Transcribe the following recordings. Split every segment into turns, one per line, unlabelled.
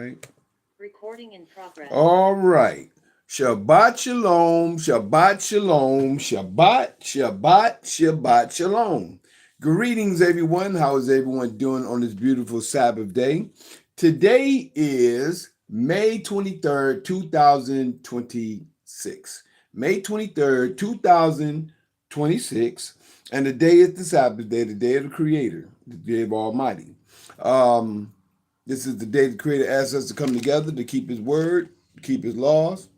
right.
Recording in progress.
All right. Shabbat shalom, Shabbat shalom, Shabbat, Shabbat, Shabbat shalom. Greetings, everyone. How is everyone doing on this beautiful Sabbath day? Today is May 23rd, 2026. May 23rd, 2026. And the day is the Sabbath day, the day of the Creator, the day of Almighty. Um, this is the day the Creator asks us to come together to keep His word, keep His laws,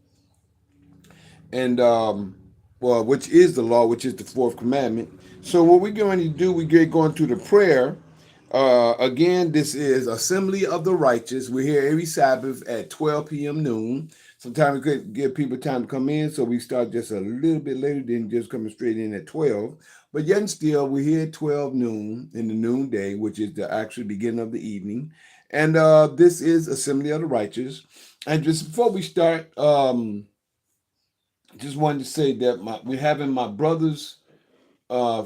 and well, which is the law, which is the fourth commandment. So what we're going to do, we get going to the prayer. Again, this is Assembly of the Righteous. We're here every Sabbath at 12 p.m. noon. Sometimes we could give people time to come in, so we start just a little bit later than just coming straight in at 12. But yet and still, we're here at 12 noon in the noonday, which is the actual beginning of the evening. And this is Assembly of the Righteous. And just before we start, just wanted to say that we're having my brother's I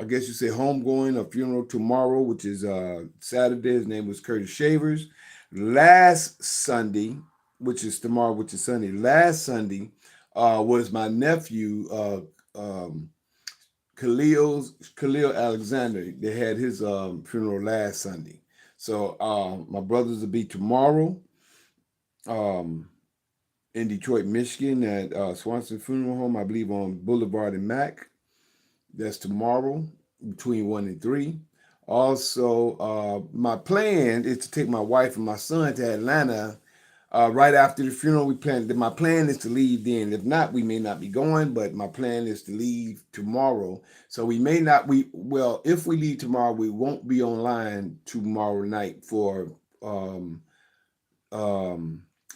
guess you say homegoing or funeral tomorrow, which is Saturday. His name was Curtis Shavers. Last Sunday, which is tomorrow, which is Sunday. Last Sunday was my nephew Khalil Alexander. They had his funeral last Sunday. So my brothers will be tomorrow um, in Detroit, Michigan, at Swanson Funeral Home, I believe on Boulevard and Mac. That's tomorrow between 1 and 3. Also, my plan is to take my wife and my son to Atlanta right after the funeral. My plan is to leave then. If not, we may not be going, but my plan is to leave tomorrow. So we may not, if we leave tomorrow, we won't be online tomorrow night for um,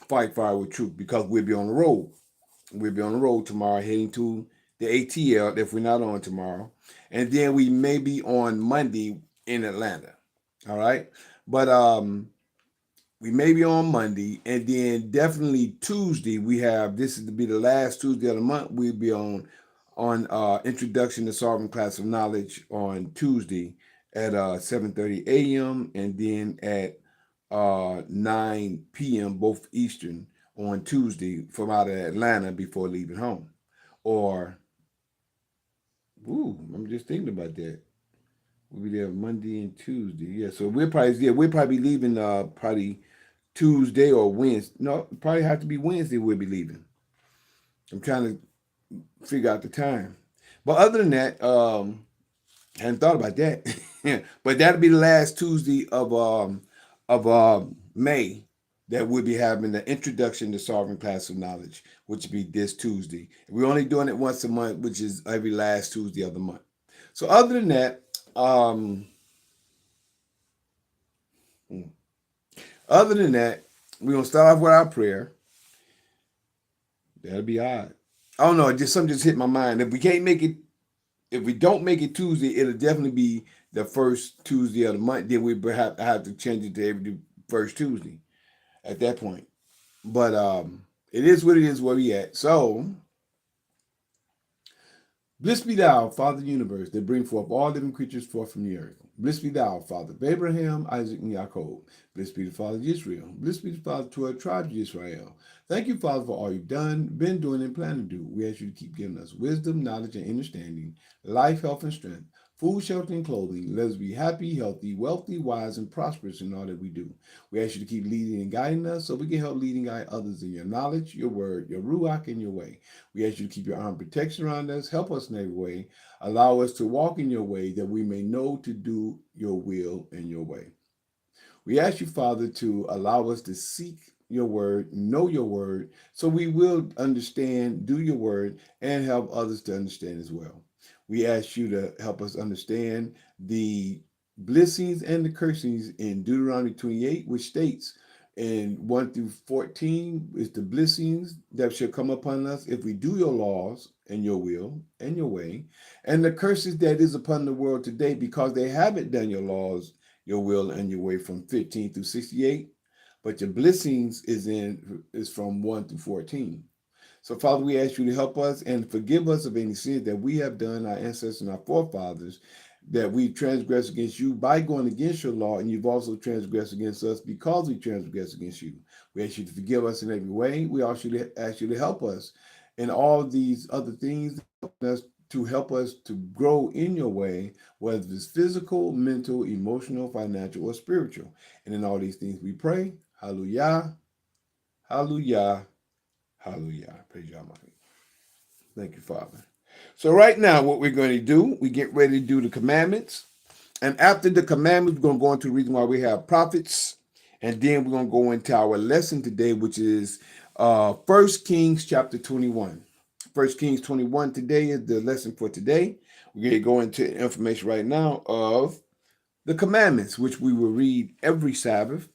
Fight Fire with Truth because we'll be on the road. We'll be on the road tomorrow heading to the ATL if we're not on tomorrow. And then we may be on Monday in Atlanta. All right. But we may be on Monday. And then definitely Tuesday, we have this is to be the last Tuesday of the month. We'll be on Introduction to Solving Class of Knowledge on Tuesday at 7:30 a.m. and then at 9 p.m. both Eastern on Tuesday from out of Atlanta before leaving home. Or, I'm just thinking about that. We'll be there Monday and Tuesday. Yeah, so we'll probably be leaving probably Tuesday or Wednesday. No, probably have to be Wednesday we'll be leaving. I'm trying to figure out the time. But other than that, hadn't thought about that. But that'll be the last Tuesday of May that we'll be having the introduction to solving class of knowledge, which will be this Tuesday. We're only doing it once a month, which is every last Tuesday of the month. So other than that, um, we're gonna start off with our prayer. That'll be odd. I don't know. Just something just hit my mind. If we don't make it Tuesday, it'll definitely be the first Tuesday of the month. Then we have to change it to every first Tuesday at that point. But it is what it is where we at. So blessed be thou, Father of the universe, that bring forth all living creatures forth from the earth. Blessed be thou, Father of Abraham, Isaac, and Jacob. Blessed be the Father of Israel. Blessed be the Father of 12 tribes of Israel. Thank you, Father, for all you've done, been doing, and plan to do. We ask you to keep giving us wisdom, knowledge, and understanding, life, health, and strength, food, shelter, and clothing. Let us be happy, healthy, wealthy, wise, and prosperous in all that we do. We ask you to keep leading and guiding us so we can help lead and guide others in your knowledge, your word, your ruach, and your way. We ask you to keep your arm protection around us, help us in every way, allow us to walk in your way that we may know to do your will and your way. We ask you, Father, to allow us to seek your word, know your word, so we will understand, do your word, and help others to understand as well. We ask you to help us understand the blessings and the cursings in Deuteronomy 28, which states in 1 through 14 is the blessings that shall come upon us if we do your laws and your will and your way, and the curses that is upon the world today because they haven't done your laws, your will, and your way from 15 through 68. But your blessings is from 1 through 14. So, Father, we ask you to help us and forgive us of any sins that we have done, our ancestors and our forefathers, that we transgress against you by going against your law, and you've also transgressed against us because we transgress against you. We ask you to forgive us in every way. We also ask you to help us in all these other things to help us to grow in your way, whether it's physical, mental, emotional, financial, or spiritual. And in all these things we pray. Hallelujah, hallelujah, hallelujah. Praise you, Almighty. Thank you, Father. So right now, what we're going to do, we get ready to do the commandments. And after the commandments, we're going to go into the reason why we have prophets. And then we're going to go into our lesson today, which is 1 Kings chapter 21. 1 Kings 21 today is the lesson for today. We're going to go into information right now of the commandments, which we will read every Sabbath.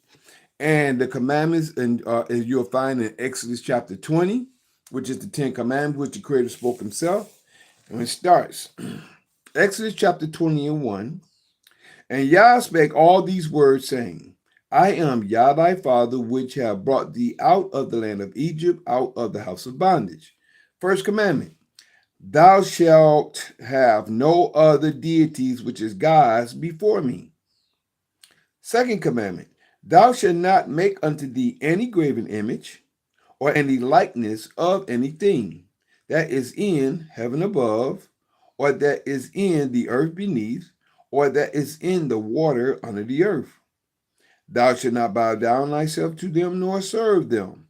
And the commandments, and as you'll find in Exodus chapter 20, which is the 10 commandments, which the Creator spoke himself. And it starts, Exodus chapter 21, and Yah spake all these words, saying, I am Yah thy father, which have brought thee out of the land of Egypt, out of the house of bondage. First commandment, thou shalt have no other deities, which is gods, before me. Second commandment, thou shalt not make unto thee any graven image, or any likeness of anything that is in heaven above, or that is in the earth beneath, or that is in the water under the earth. Thou shalt not bow down thyself to them, nor serve them.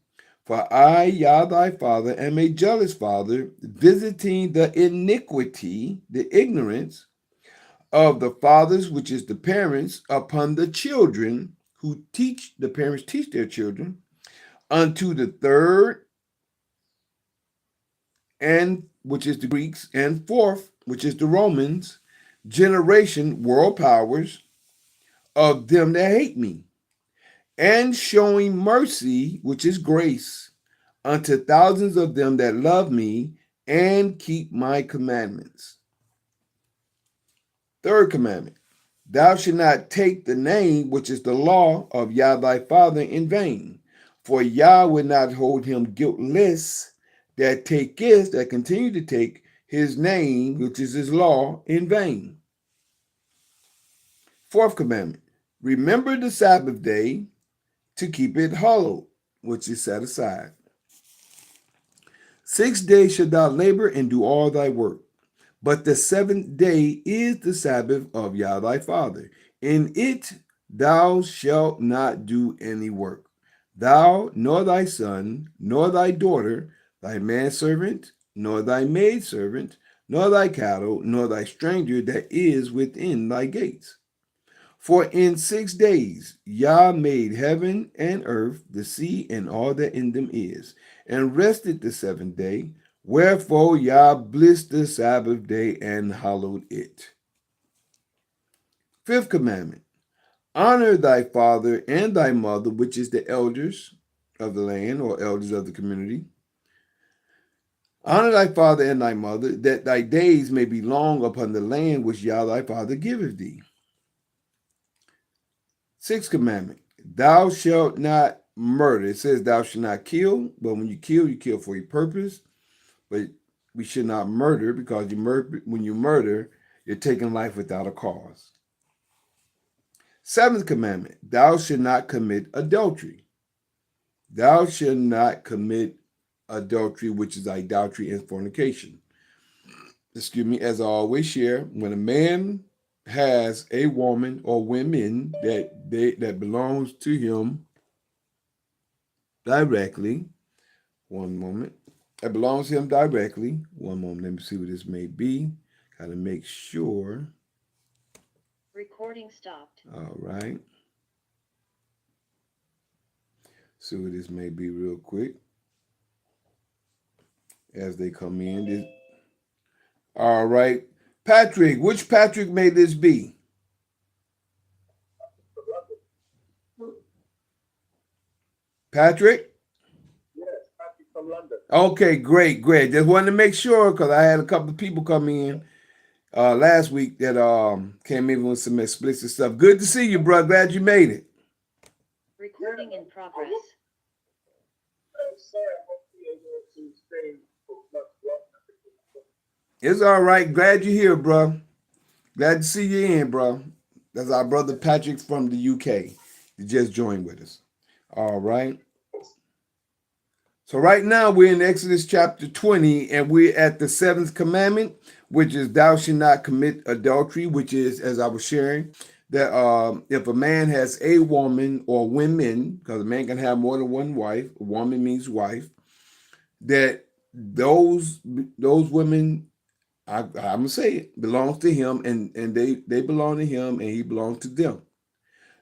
For I, Yah thy father, am a jealous father, visiting the iniquity, the ignorance of the fathers, which is the parents, upon the children who teach, the parents teach their children, unto the third, and which is the Greeks, and fourth, which is the Romans, generation, world powers, of them that hate me, and showing mercy, which is grace, unto thousands of them that love me and keep my commandments. Third commandment, thou shalt not take the name, which is the law of Yah thy father, in vain. For Yah will not hold him guiltless that taketh, that continue to take his name, which is his law, in vain. Fourth commandment, remember the Sabbath day to keep it hallowed, which is set aside. 6 days shalt thou labor and do all thy work. But the seventh day is the Sabbath of Yah thy father. In it thou shalt not do any work, thou, nor thy son, nor thy daughter, thy manservant, nor thy maidservant, nor thy cattle, nor thy stranger that is within thy gates. For in 6 days Yah made heaven and earth, the sea, and all that in them is, and rested the seventh day. Wherefore Yah blessed the Sabbath day and hallowed it. Fifth commandment, honor thy father and thy mother, which is the elders of the land, or elders of the community. Honor thy father and thy mother, that thy days may be long upon the land which Yah thy father giveth thee. Sixth commandment, thou shalt not murder. It says thou shalt not kill, but when you kill for a purpose. But we should not murder, because when you murder, you're taking life without a cause. Seventh commandment, thou shalt not commit adultery. Thou shalt not commit adultery, which is idolatry and fornication. Excuse me, as I always share, when a man has a woman or women that belongs to him directly, one moment, that belongs to him directly, one moment, let me see what this may be. Gotta make sure.
Recording stopped.
All right. See what this may be real quick as they come in. All right. Patrick, which Patrick may this be? Patrick?
Yes, Patrick from London.
Okay, great, great. Just wanted to make sure, because I had a couple of people come in last week that came in with some explicit stuff. Good to see you, bro. Glad you made it.
Recording in progress.
I'm sorry, I won't be able to stay for much longer.
It's all right. Glad you're here, bro. Glad to see you in, bro. That's our brother Patrick from the UK. You just joined with us. All right. So right now we're in Exodus chapter 20, and we're at the seventh commandment, which is thou shalt not commit adultery, which is, as I was sharing, that if a man has a woman or women, because a man can have more than one wife, a woman means wife, that those women, I'm gonna say it, belongs to him, and they belong to him, and he belongs to them.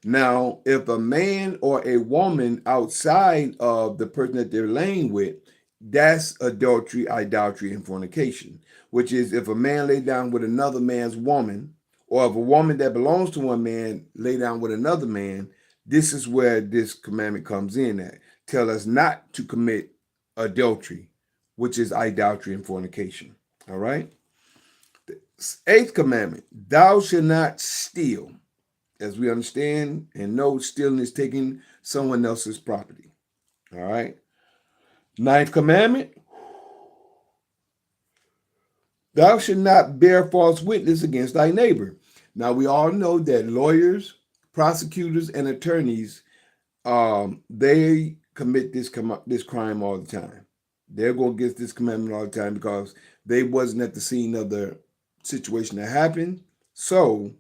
Now, if a man or a woman outside of the person that they're laying with, that's adultery, idolatry, and fornication, which is if a man lay down with another man's woman, or if a woman that belongs to one man lay down with another man, this is where this commandment comes in at. Tell us not to commit adultery, which is idolatry and fornication. All right? The eighth commandment, thou shalt not steal. As we understand and know, stealing is taking someone else's property. All right. Ninth commandment, thou shalt not bear false witness against thy neighbor. Now, we all know that lawyers, prosecutors, and attorneys, they commit this crime all the time. They're going against this commandment all the time because they wasn't at the scene of the situation that happened. So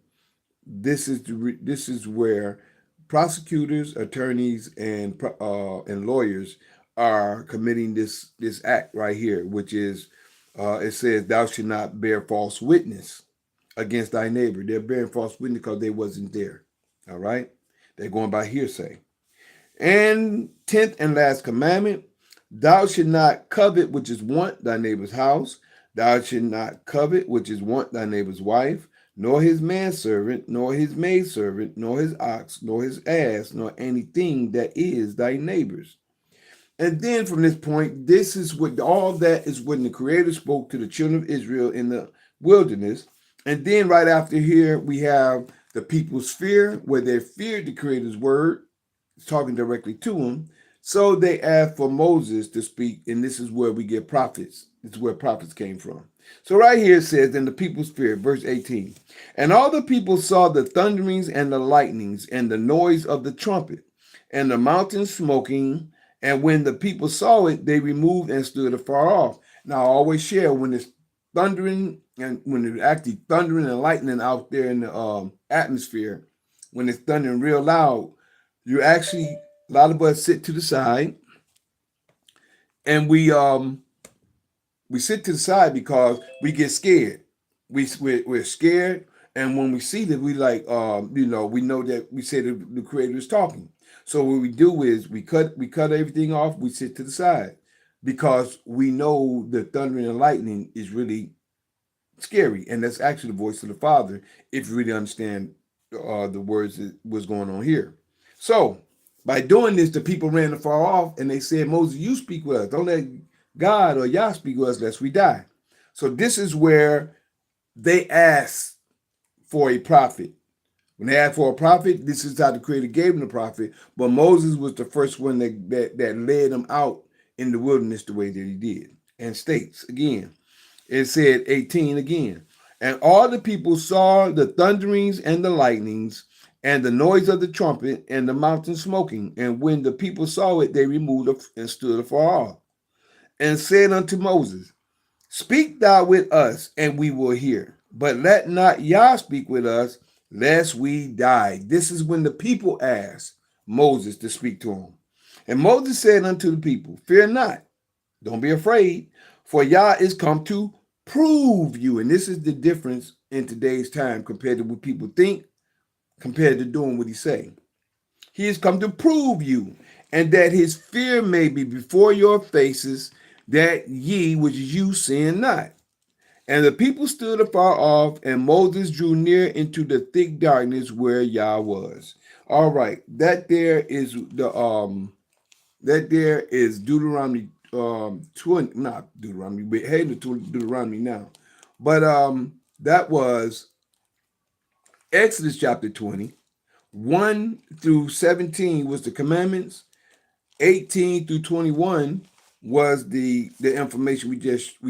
this is where prosecutors, attorneys, and lawyers are committing this act right here, which is it says, "Thou shalt not bear false witness against thy neighbor." They're bearing false witness because they wasn't there. All right, they're going by hearsay. And tenth and last commandment, thou shalt not covet, which is want thy neighbor's house. Thou shalt not covet, which is want thy neighbor's wife, nor his manservant, nor his maidservant, nor his ox, nor his ass, nor anything that is thy neighbor's. And then from this point, this is what all that is when the Creator spoke to the children of Israel in the wilderness. And then right after here, we have the people's fear, where they feared the Creator's word, talking directly to him. So they asked for Moses to speak, and this is where we get prophets. This is where prophets came from. So right here it says, "And the people's fear," verse 18. "And all the people saw the thunderings and the lightnings and the noise of the trumpet and the mountain smoking. And when the people saw it, they removed and stood afar off." Now I always share when it's thundering and when it's actually thundering and lightning out there in the atmosphere, when it's thundering real loud, you actually, a lot of us sit to the side, and we sit to the side because we get scared. We're scared, and when we see that, we like we know that we say that the Creator is talking. So what we do is we cut everything off. We sit to the side because we know the thundering and lightning is really scary, and that's actually the voice of the Father. If you really understand the words that was going on here. So by doing this, the people ran afar off, and they said, "Moses, you speak with us. Don't let God or Yah speak with us, lest we die." So this is where they asked for a prophet. When they asked for a prophet, this is how the Creator gave them the prophet. But Moses was the first one that led them out in the wilderness the way that he did. And states again, it said 18 again. "And all the people saw the thunderings and the lightnings and the noise of the trumpet and the mountain smoking. And when the people saw it, they removed and stood afar off, and said unto Moses, Speak thou with us, and we will hear. But let not Yah speak with us, lest we die." This is when the people asked Moses to speak to them. "And Moses said unto the people, Fear not, don't be afraid, for Yah is come to prove you." And this is the difference in today's time compared to what people think, compared to doing what he's saying. "He is come to prove you, and that his fear may be before your faces, that ye, which is you, sin not." And the people stood afar off, and Moses drew near into the thick darkness where Yah was. All right, that there is Deuteronomy 20, not Deuteronomy, we're heading to Deuteronomy now. But that was Exodus chapter 20. 1 through 17 was the commandments. 18 through 21 was the information we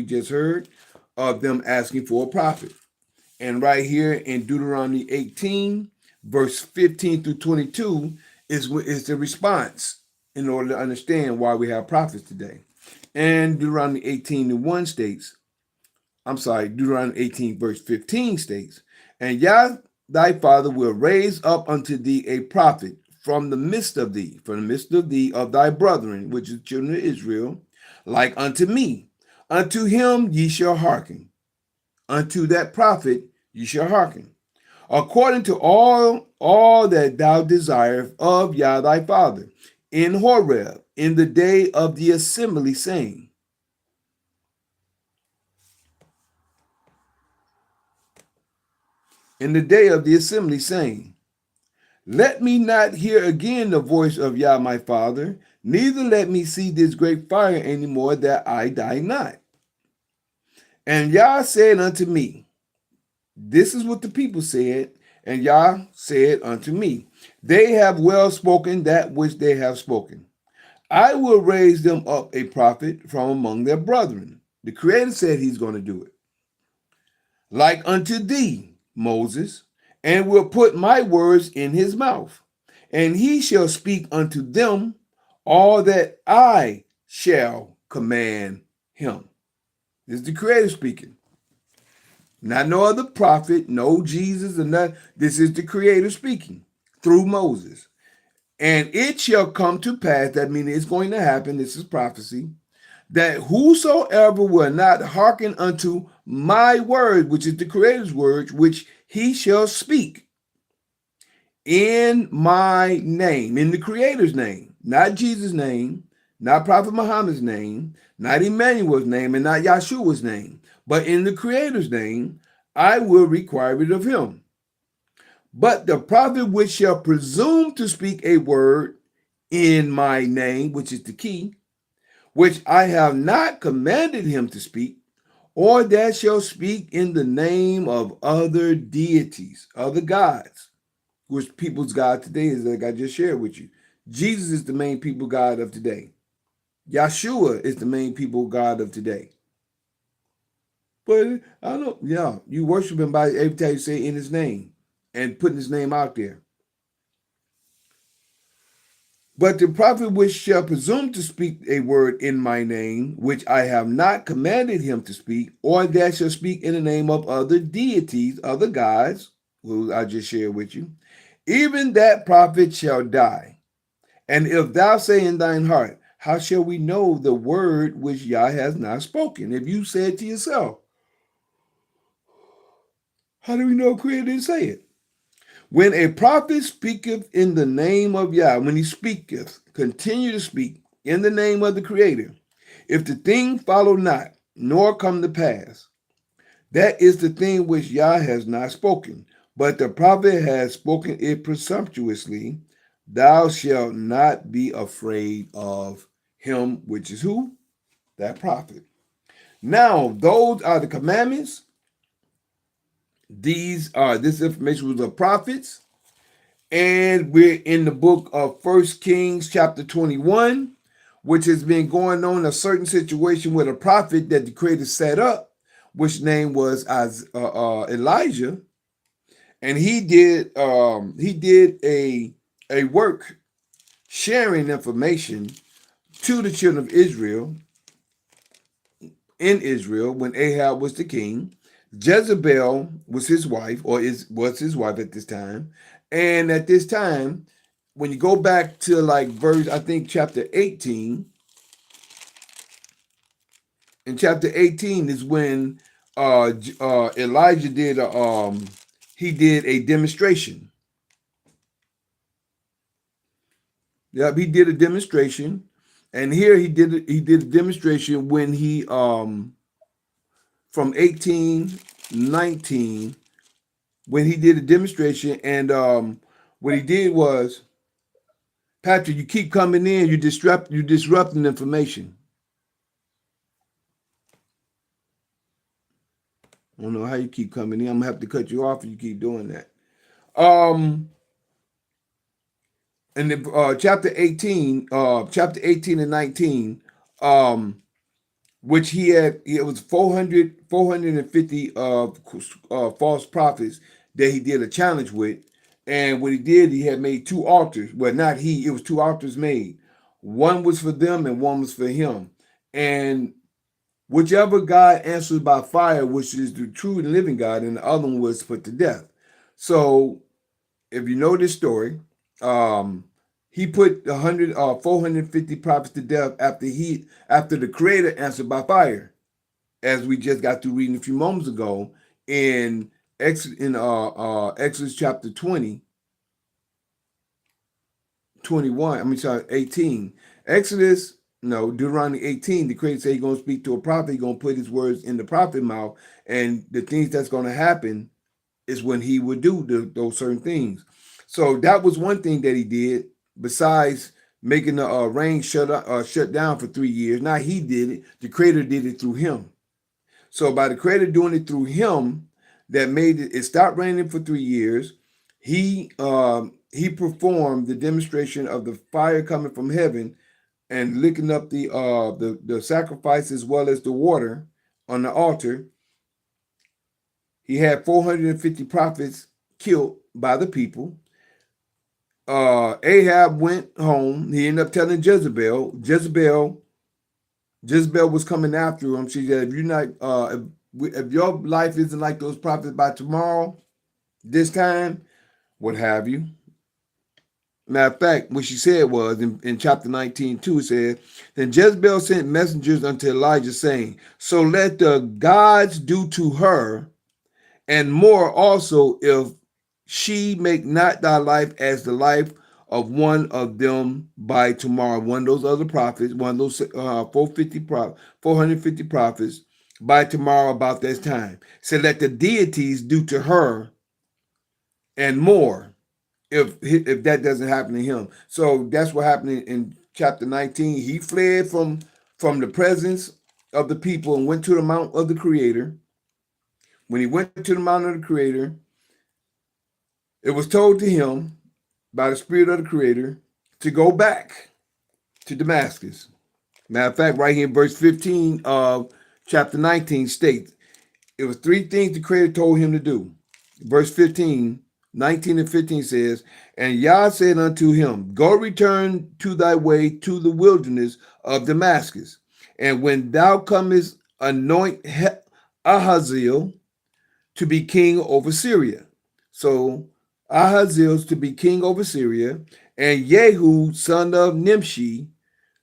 just heard of them asking for a prophet. And right here in Deuteronomy 18, verse 15 through 22 is the response in order to understand why we have prophets today. And Deuteronomy 18 and 1 states, Deuteronomy 18 verse 15 states, and Yah thy father will raise up unto thee a prophet from the midst of thee, of thy brethren, which is children of Israel, like unto me. Unto him ye shall hearken. Unto that prophet ye shall hearken, according to all that thou desirest of Yah thy father, in Horeb, in the day of the assembly, saying, let me not hear again the voice of Yah my father, neither let me see this great fire any more, that I die not. And Yah said unto me, this is what the people said, and Yah said unto me, they have well spoken that which they have spoken. I will raise them up a prophet from among their brethren. The Creator said he's going to do it. Like unto thee, Moses, and will put my words in his mouth, and he shall speak unto them all that I shall command him. This is the Creator speaking. Not no other prophet, no Jesus, and not. This is the Creator speaking through Moses. And it shall come to pass, that means it's going to happen, this is prophecy, that whosoever will not hearken unto my word, which is the Creator's word, which he shall speak in my name, in the Creator's name, not Jesus' name, not Prophet Muhammad's name, not Emmanuel's name, and not Yahshua's name, but in the Creator's name, I will require it of him. But the prophet which shall presume to speak a word in my name, which is the key, which I have not commanded him to speak, or that shall speak in the name of other deities, other gods, which people's God today is, like I just shared with you. Jesus is the main people God of today. Yahshua is the main people God of today. But I don't, yeah, you worship him by every time you say in his name and putting his name out there. But the prophet which shall presume to speak a word in my name, which I have not commanded him to speak, or that shall speak in the name of other deities, other gods, who I just shared with you, even that prophet shall die. And if thou say in thine heart, how shall we know the word which Yah has not spoken? If you said to yourself, how do we know Creator didn't say it? When a prophet speaketh in the name of Yah, when he speaketh, continue to speak in the name of the Creator, if the thing follow not, nor come to pass, that is the thing which Yah has not spoken, but the prophet has spoken it presumptuously, thou shalt not be afraid of him, which is who? That prophet. Now, those are the commandments. This information was of prophets. And we're in the book of 1 Kings chapter 21, which has been going on a certain situation with a prophet that the Creator set up, which name was Elijah. And he did a work sharing information to the children of Israel in Israel when Ahab was the king. Jezebel was his wife, was his wife at this time. And at this time, when you go back to like verse, I think chapter 18, in chapter 18 is when Elijah did a demonstration. Yep, he did a demonstration. And here he did a demonstration when he from 18:19, when he did a demonstration, and what he did was, Patrick, you keep coming in, you're disrupting information. I don't know how you keep coming in. I'm gonna have to cut you off if you keep doing that. And chapter 18 and 19, which he had, it was 450 false prophets that he did a challenge with. And what he did, he had made two altars. Well, not he, it was two altars made. One was for them and one was for him. And whichever God answered by fire, which is the true and living God, and the other one was put to death. So if you know this story, he put 450 prophets to death after the Creator answered by fire, as we just got through reading a few moments ago in Exodus chapter 18. Deuteronomy 18, the Creator said he's going to speak to a prophet, he's going to put his words in the prophet's mouth, and the things that's going to happen is when he would do those certain things. So that was one thing that he did, besides making the rain shut down for 3 years. Now he did it. The Creator did it through him. So by the Creator doing it through him, that made it stopped raining for 3 years. He performed the demonstration of the fire coming from heaven and licking up the sacrifice as well as the water on the altar. He had 450 prophets killed by the people. Ahab went home. He ended up telling Jezebel. Jezebel was coming after him. She said, if your life isn't like those prophets by tomorrow, this time, what have you. Matter of fact, what she said was in chapter 19, too, it said, then Jezebel sent messengers unto Elijah, saying, so let the gods do to her, and more also, if she make not thy life as the life of one of them by tomorrow. One of those other prophets, one of those 450 prophets by tomorrow about this time. So let the deities do to her and more if that doesn't happen to him. So that's what happened in chapter 19. He fled from the presence of the people and went to the mount of the Creator. When he went to the mount of the Creator, it was told to him by the Spirit of the Creator to go back to Damascus. Matter of fact, right here in verse 15 of chapter 19 states, it was three things the Creator told him to do. Verse 15, 19 and 15 says, and Yah said unto him, go return to thy way to the wilderness of Damascus. And when thou comest, anoint Ahaziel to be king over Syria. So Ahaziel to be king over Syria, and Jehu, son of Nimshi,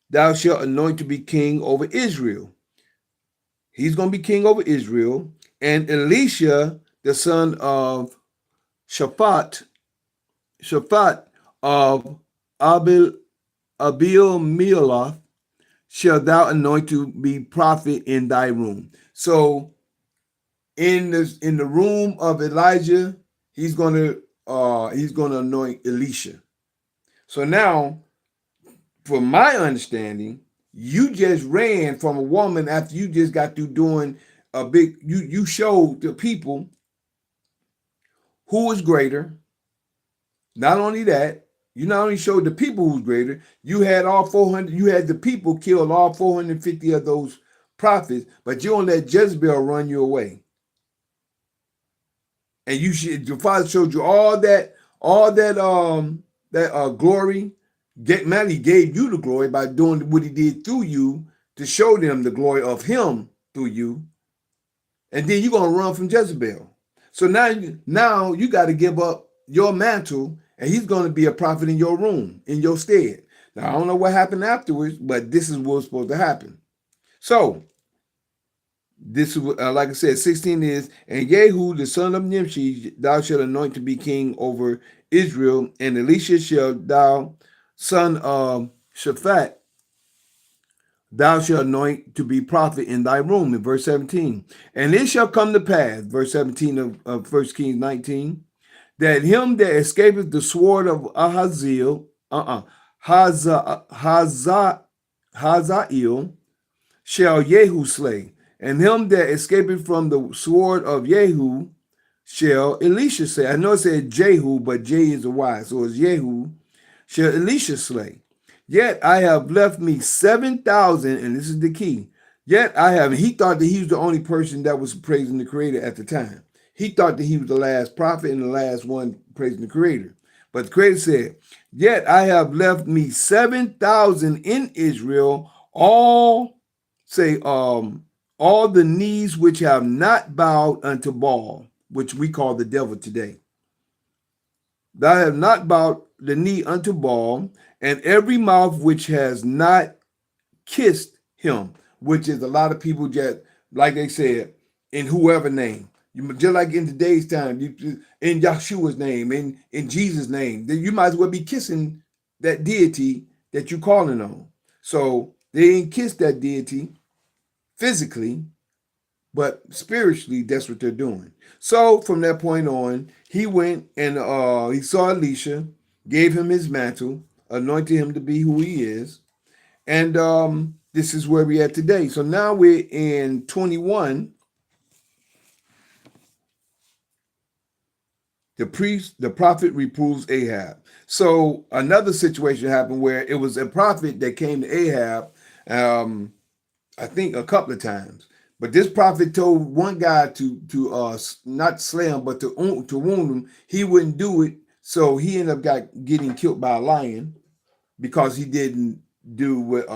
thou shalt anoint to be king over Israel. He's going to be king over Israel. And Elisha, the son of Shaphat of Abimelech, shalt thou anoint to be prophet in thy room. So in the room of Elijah, he's going to anoint Elisha. So now, from my understanding, you just ran from a woman after you just got through doing a big. You showed the people who was greater. Not only that, you not only showed the people who's greater, you had all 400. You had the people kill all 450 of those prophets, but you don't let Jezebel run you away. And your father showed you all that glory. He gave you the glory by doing what he did through you to show them the glory of him through you. And then you're gonna run from Jezebel. So now you got to give up your mantle, and he's gonna be a prophet in your room, in your stead. Now I don't know what happened afterwards, but this is what's supposed to happen. So this is like I said, 16 is, and Jehu, the son of Nimshi, thou shalt anoint to be king over Israel, and Elisha shalt thou, son of Shaphat, thou shalt anoint to be prophet in thy room, in verse 17. And it shall come to pass, verse 17 of 1 Kings 19, that him that escapeth the sword of Ahaziel, Hazael, shall Jehu slay. And him that escapeth from the sword of Jehu shall Elisha slay. I know it said Jehu, but J is a Y, so it's Jehu shall Elisha slay. Yet I have left me 7,000, and this is the key, Yet I have. He thought that he was the only person that was praising the Creator at the time. He thought that he was the last prophet and the last one praising the Creator. But the Creator said, "Yet I have left me 7,000 in Israel, all say all the knees which have not bowed unto Baal, which we call the devil today. Thou have not bowed the knee unto Baal, and every mouth which has not kissed him," which is a lot of people just, like they said, in whoever name. Just like in today's time, in Yahshua's name, in Jesus' name, then you might as well be kissing that deity that you're calling on. So they ain't kissed that deity physically, but spiritually, that's what they're doing. So from that point on, he went and he saw Elisha, gave him his mantle, anointed him to be who he is, and this is where we're at today. So now we're in 21. The prophet reproves Ahab. So another situation happened where it was a prophet that came to Ahab, I think a couple of times. But this prophet told one guy to not slay him, but to wound him. He wouldn't do it, so he ended up getting killed by a lion because he didn't do what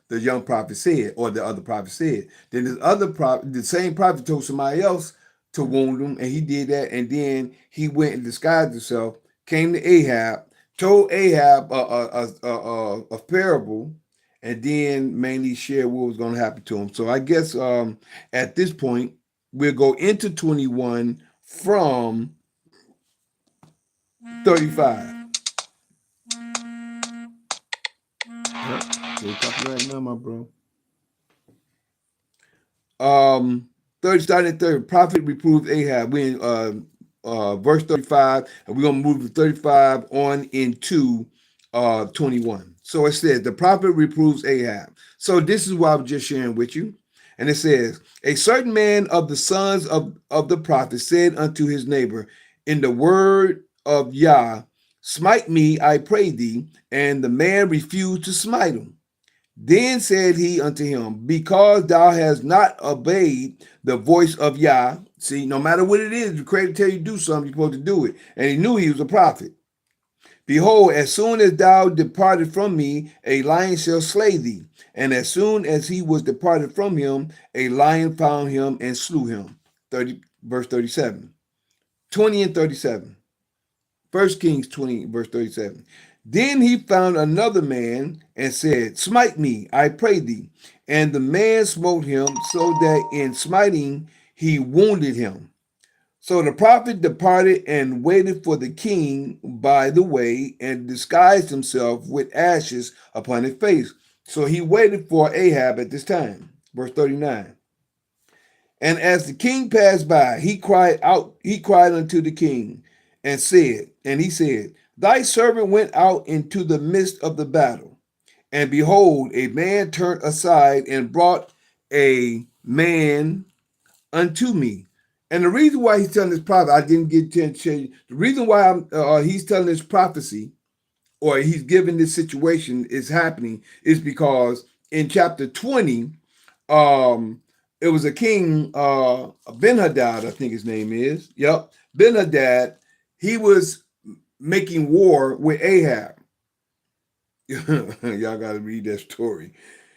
the young prophet said or the other prophet said. Then this other prophet, the same prophet, told somebody else to wound him, and he did that. And then he went and disguised himself, came to Ahab, told Ahab a parable, and then mainly shared what was going to happen to him. So I guess at this point we'll go into 21 from 35. Yep, they talking right now, my bro. 30, starting at 30, prophet reproves Ahab. We in verse 35, and we're gonna move to 35 on into 21. So it says the prophet reproves Ahab. So this is what I was just sharing with you. And it says, a certain man of the sons of the prophet said unto his neighbor, in the word of Yah, smite me, I pray thee. And the man refused to smite him. Then said he unto him, because thou hast not obeyed the voice of Yah. See, no matter what it is, the Creator tell you to do something, you're supposed to do it. And he knew he was a prophet. Behold, as soon as thou departed from me, a lion shall slay thee. And as soon as he was departed from him, a lion found him and slew him. 30, verse 37. 20 and 37. 1 Kings 20, verse 37. Then he found another man and said, smite me, I pray thee. And the man smote him, so that in smiting he wounded him. So the prophet departed and waited for the king by the way, and disguised himself with ashes upon his face. So he waited for Ahab at this time. Verse 39. And as the king passed by, he cried unto the king, and he said, thy servant went out into the midst of the battle, and behold, a man turned aside and brought a man unto me. And the reason why he's telling this prophet, I didn't get to show you, the reason why he's telling this prophecy, or he's giving this situation is happening, is because in chapter 20, it was a king, Ben-Hadad, I think his name is. Yep, Ben-Hadad. He was making war with Ahab. Y'all got to read that story.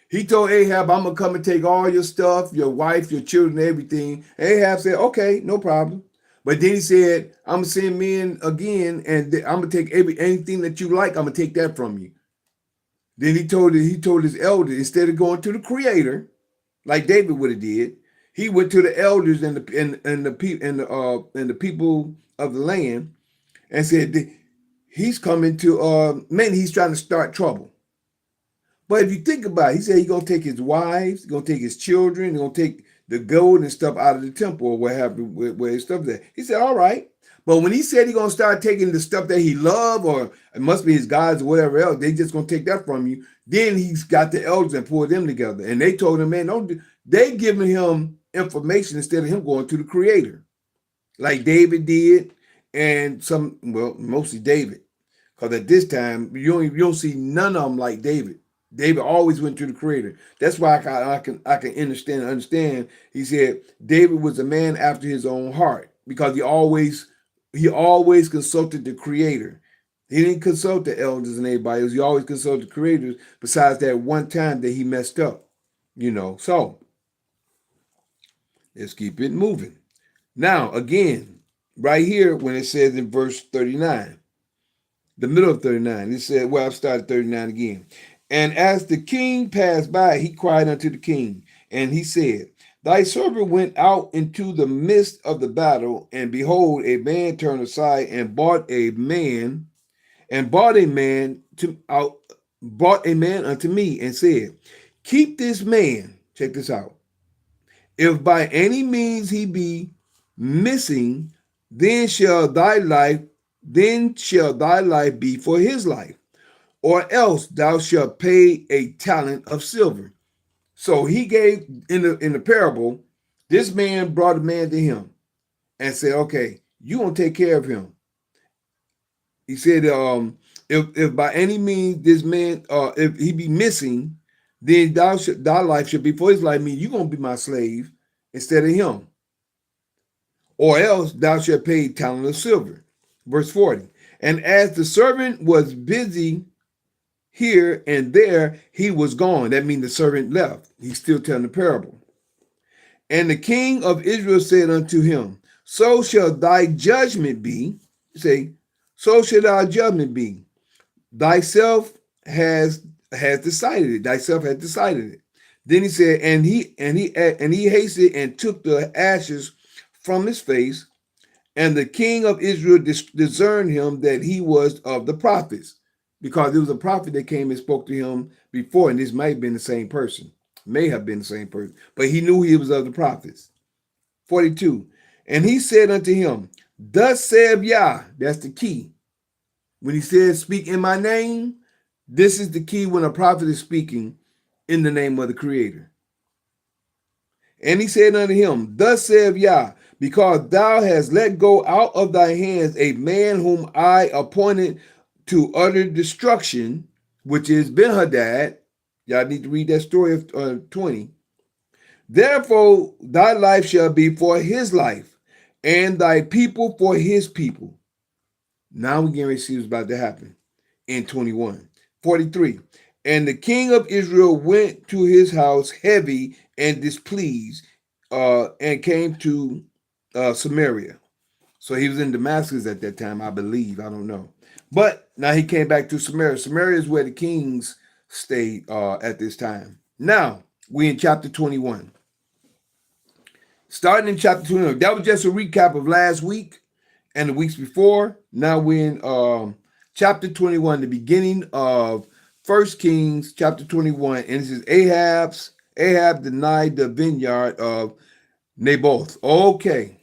He told Ahab, I'm going to come and take all your stuff, your wife, your children, everything. Ahab said, okay, no problem. But then he said, I'm going to send men again, and I'm going to take anything that you like, I'm going to take that from you. Then he told his elders, instead of going to the Creator, like David would have did, he went to the elders and the people of the land and said, he's coming to he's trying to start trouble. But if you think about it, he said he's gonna take his wives, he's gonna take his children, he's gonna take the gold and stuff out of the temple or where his stuff there. He said, all right. But when he said he's gonna start taking the stuff that he loved, or it must be his gods or whatever else, they just gonna take that from you. Then he's got the elders and pulled them together. And they told him, man, they giving him information instead of him going to the Creator. Like David did, and mostly David. Because at this time, you don't see none of them like David. David always went to the Creator. That's why I can understand. He said David was a man after his own heart because he always consulted the Creator. He didn't consult the elders and everybody else. He always consulted the creators. Besides that one time that he messed up, So let's keep it moving. Now again, right here when it says in verse 39. The middle of 39. It said, well, I've started 39 again. And as the king passed by, he cried unto the king, and he said, Thy servant went out into the midst of the battle, and behold, a man turned aside and bought a man unto me, and said, Keep this man. Check this out. If by any means he be missing, then shall thy life be for his life, or else thou shalt pay a talent of silver. So he gave in the parable, this man brought a man to him and said, okay, you gonna take care of him. He said, if by any means this man, if he be missing, then thy life should be for his life. Mean you gonna be my slave instead of him, or else thou shalt pay a talent of silver. Verse 40. And as the servant was busy here and there, he was gone. That means the servant left. He's still telling the parable. And the king of Israel said unto him, So shall thy judgment be. Say, so shall thy judgment be. Thyself has decided it. Thyself has decided it. Then he said, and he hasted and took the ashes from his face. And the king of Israel discerned him that he was of the prophets, because there was a prophet that came and spoke to him before, and this might have been the same person. May have been the same person, but he knew he was of the prophets. 42. And he said unto him, Thus saith Yah, that's the key. When he says, Speak in my name, this is the key when a prophet is speaking in the name of the Creator. And he said unto him, Thus saith Yah, because thou hast let go out of thy hands a man whom I appointed to utter destruction, which is Ben-Hadad. Y'all need to read that story of 20. Therefore, thy life shall be for his life, and thy people for his people. Now we're getting ready to see what's about to happen in 21. 43. And the king of Israel went to his house heavy and displeased, and came to Samaria. So he was in Damascus at that time, I believe. I don't know. But now he came back to Samaria. Samaria is where the kings stayed at this time. Now, we in chapter 21. Starting in chapter 21. That was just a recap of last week and the weeks before. Now we're in chapter 21, the beginning of 1 Kings chapter 21. And this is Ahab denied the vineyard of Naboth. Okay.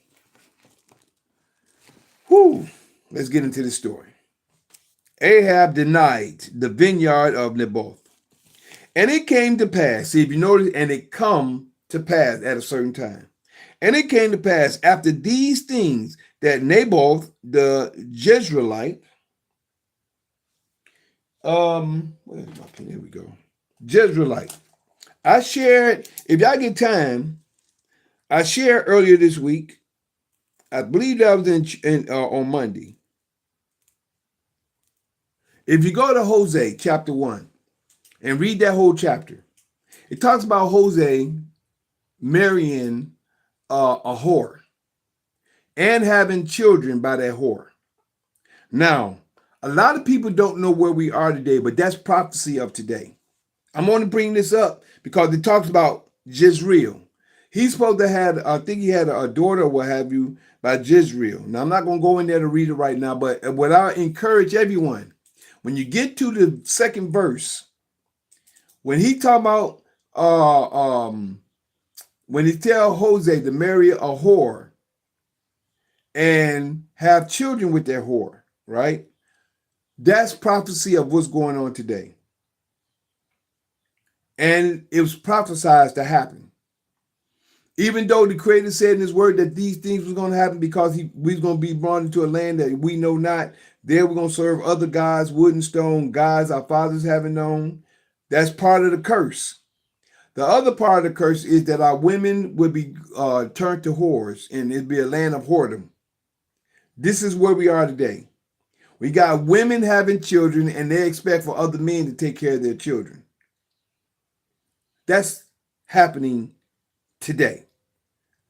Whew. Let's get into the story. Ahab denied the vineyard of Naboth. And it came to pass, see if you notice, and it come to pass at a certain time. And it came to pass after these things that Naboth the Jezreelite, where's my pen? Here we go. Jezreelite. I shared, if y'all get time, I shared earlier this week. I believe that was on Monday. If you go to Hosea chapter 1 and read that whole chapter, it talks about Hosea marrying a whore and having children by that whore. Now, a lot of people don't know where we are today, but that's prophecy of today. I'm going to bring this up because it talks about Jezreel. He's supposed to have, I think he had a daughter or what have you by Jezreel. Now, I'm not going to go in there to read it right now, but what I encourage everyone, when you get to the second verse, when he talk about, when he tell Hosea to marry a whore and have children with that whore, right? That's prophecy of what's going on today. And it was prophesied to happen. Even though the Creator said in his word that these things was going to happen because we was going to be born into a land that we know not. There we're going to serve other gods, wood and stone, gods our fathers haven't known. That's part of the curse. The other part of the curse is that our women would be turned to whores, and it'd be a land of whoredom. This is where we are today. We got women having children, and they expect for other men to take care of their children. That's happening today.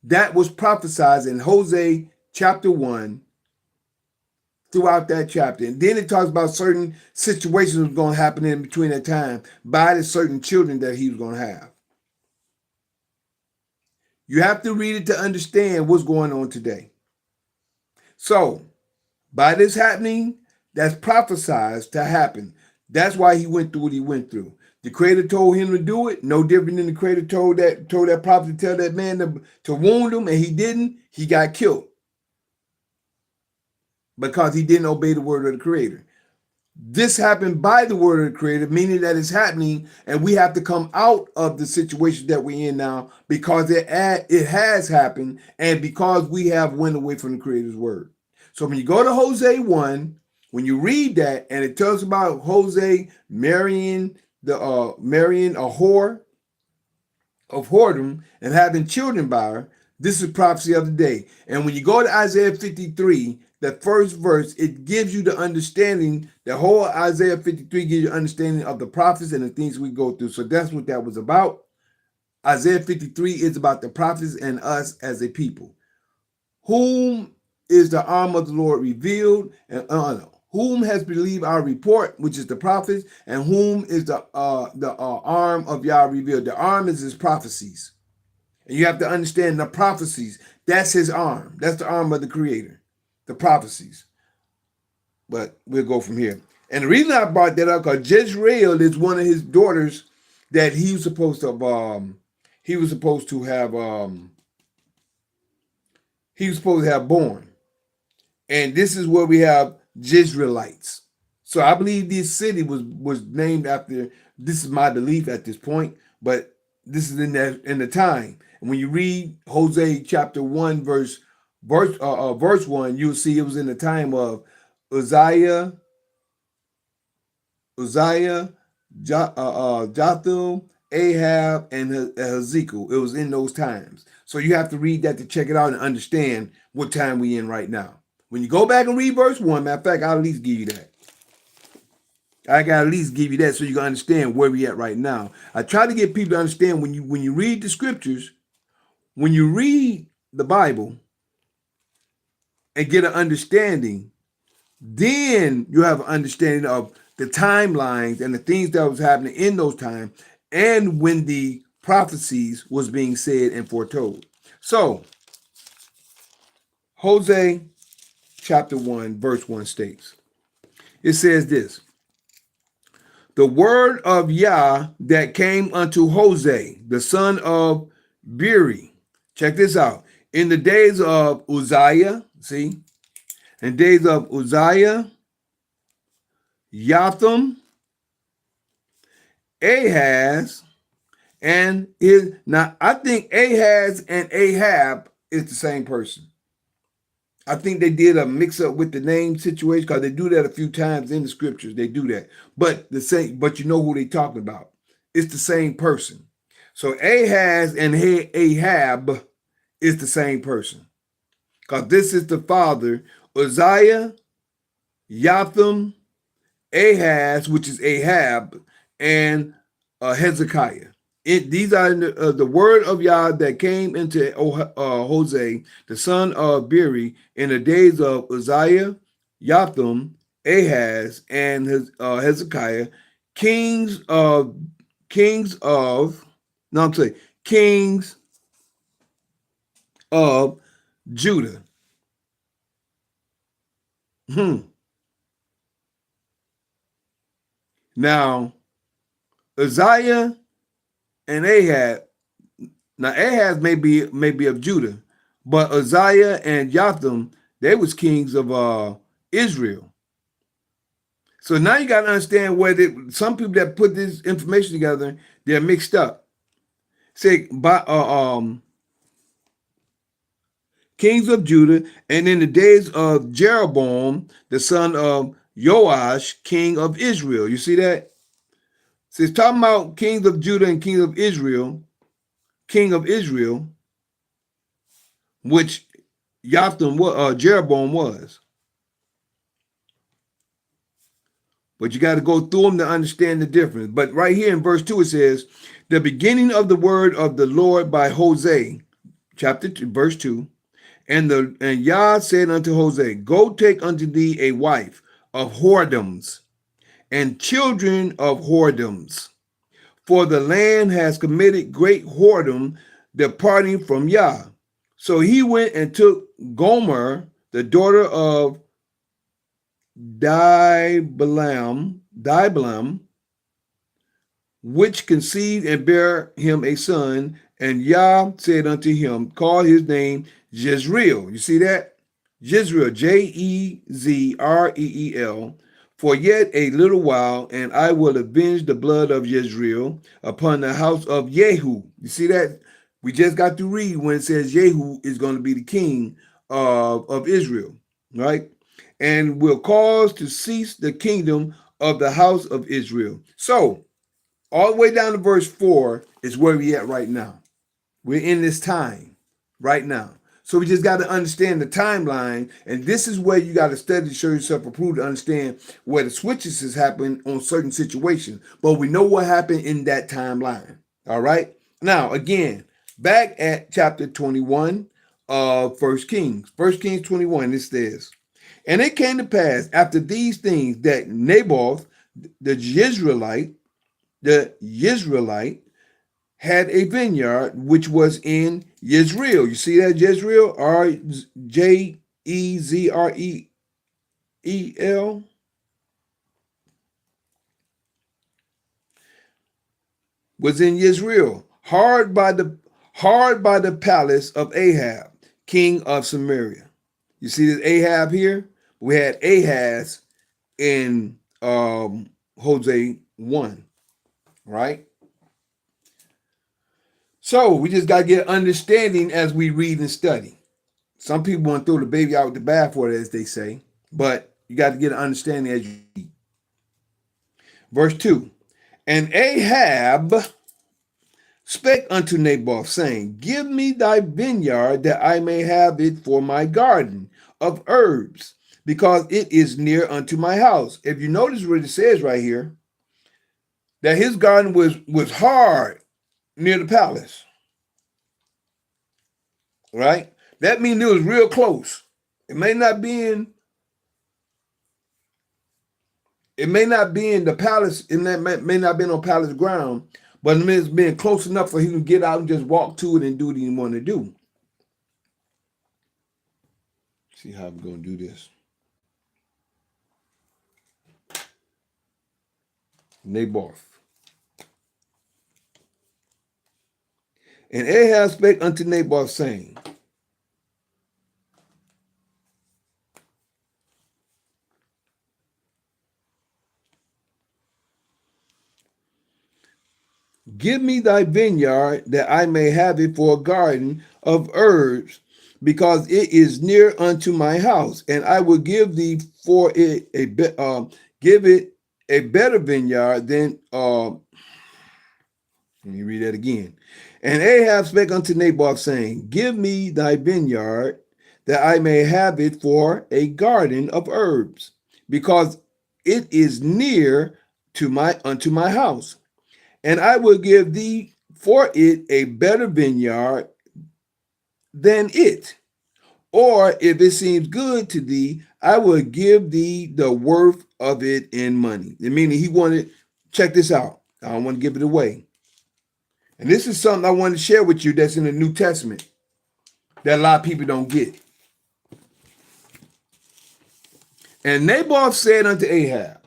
That was prophesied in Hosea chapter 1 throughout that chapter. And then it talks about certain situations that was going to happen in between that time by the certain children that he was going to have. You have to read it to understand what's going on today. So, by this happening, that's prophesied to happen. That's why he went through what he went through. The Creator told him to do it, no different than the Creator told that prophet to tell that man to wound him, and he didn't. He got killed because he didn't obey the word of the Creator. This happened by the word of the Creator, meaning that it's happening, and we have to come out of the situation that we're in now because it has happened, and because we have went away from the Creator's word. So when you go to Hosea 1, when you read that, and it tells about Hosea marrying a whore of whoredom and having children by her, this is prophecy of the day. And when you go to Isaiah 53, that first verse, it gives you the understanding. The whole Isaiah 53 gives you understanding of the prophets and the things we go through. So that's what that was about. Isaiah 53 is about the prophets and us as a people. Whom is the arm of the Lord revealed, and whom has believed our report, which is the prophets, and whom is the arm of Yah revealed. The arm is his prophecies. And you have to understand the prophecies. That's his arm. That's the arm of the Creator, the prophecies. But we'll go from here. And the reason I brought that up, because Jezreel is one of his daughters that he was supposed to have born. And this is where we have Jezreelites. So I believe this city was named after, this is my belief at this point, but this is in the time. And when you read Hosea chapter 1, verse 1, you'll see it was in the time of Uzziah, Jotham, Ahab, and Hezekiah. It was in those times. So you have to read that to check it out and understand what time we in right now. When you go back and read verse 1, matter of fact, I'll at least give you that. I got to at least give you that so you can understand where we at right now. I try to get people to understand when you read the scriptures, when you read the Bible and get an understanding, then you have an understanding of the timelines and the things that was happening in those times and when the prophecies was being said and foretold. So, Hosea chapter 1, verse 1 states, it says this: the word of Yah that came unto Hosea, the son of Beeri. Check this out. In the days of Uzziah, see? In the days of Uzziah, Jotham, Ahaz, and his. Now, I think Ahaz and Ahab is the same person. I think they did a mix up with the name situation because they do that a few times in the scriptures. They do that. But you know who they talking about. It's the same person. So Ahaz and Ahab is the same person. Because this is the father, Uzziah, Jotham, Ahaz, which is Ahab, and Hezekiah. These are the word of Yah that came into Hosea, the son of Beeri, in the days of Uzziah, Jotham, Ahaz, and Hezekiah, kings of Judah. Now, Uzziah and Ahab. Now Ahaz may be of Judah, but Uzziah and Jotham, they was kings of Israel. So now you got to understand where some people that put this information together, they're mixed up. Say kings of Judah, and in the days of Jeroboam, the son of Joash, king of Israel. You see that? So it's talking about kings of Judah and king of Israel, which Jeroboam was. But you got to go through them to understand the difference. But right here in verse 2, it says, the beginning of the word of the Lord by Hosea, chapter 2, verse 2. And Yah said unto Hosea, go take unto thee a wife of whoredoms and children of whoredoms, for the land has committed great whoredom, departing from Yah. So he went and took Gomer, the daughter of Diblam, which conceived and bare him a son, and Yah said unto him, call his name Jezreel. You see that? Jezreel, Jezreel, for yet a little while, and I will avenge the blood of Jezreel upon the house of Jehu. You see that? We just got to read when it says Jehu is going to be the king of Israel, right? And will cause to cease the kingdom of the house of Israel. So, all the way down to verse 4 is where we at right now. We're in this time right now. So we just got to understand the timeline. And this is where you got to study to show yourself approved to understand where the switches has happened on certain situations. But we know what happened in that timeline. All right. Now, again, back at chapter 21 of 1 Kings. 1 Kings 21, it says, and it came to pass after these things that Naboth, the Jezreelite, had a vineyard which was in Jezreel. You see that? Jezreel, Jezreel, was in Jezreel, hard by the palace of Ahab, king of Samaria. You see this Ahab here? We had Ahaz in Hosea 1, right? So we just got to get understanding as we read and study. Some people want to throw the baby out with the bathwater, as they say, but you got to get an understanding as you read. Verse 2, and Ahab spake unto Naboth, saying, give me thy vineyard, that I may have it for my garden of herbs, because it is near unto my house. If you notice what it says right here, that his garden was hard near the palace, right? That means it was real close. It may not be in the palace, and that may not be on palace ground, but it means being close enough for him to get out and just walk to it and do what he want to do. See how I'm going to do this. Naboth. And Ahab spake unto Naboth, saying, give me thy vineyard, that I may have it for a garden of herbs, because it is near unto my house, and I will give thee for it a better vineyard than. Let me read that again. And Ahab spake unto Naboth, saying, give me thy vineyard, that I may have it for a garden of herbs, because it is near unto my house, and I will give thee for it a better vineyard than it. Or if it seems good to thee, I will give thee the worth of it in money. Meaning he wanted, check this out. I don't want to give it away. And this is something I want to share with you that's in the New Testament that a lot of people don't get. And Naboth said unto Ahab,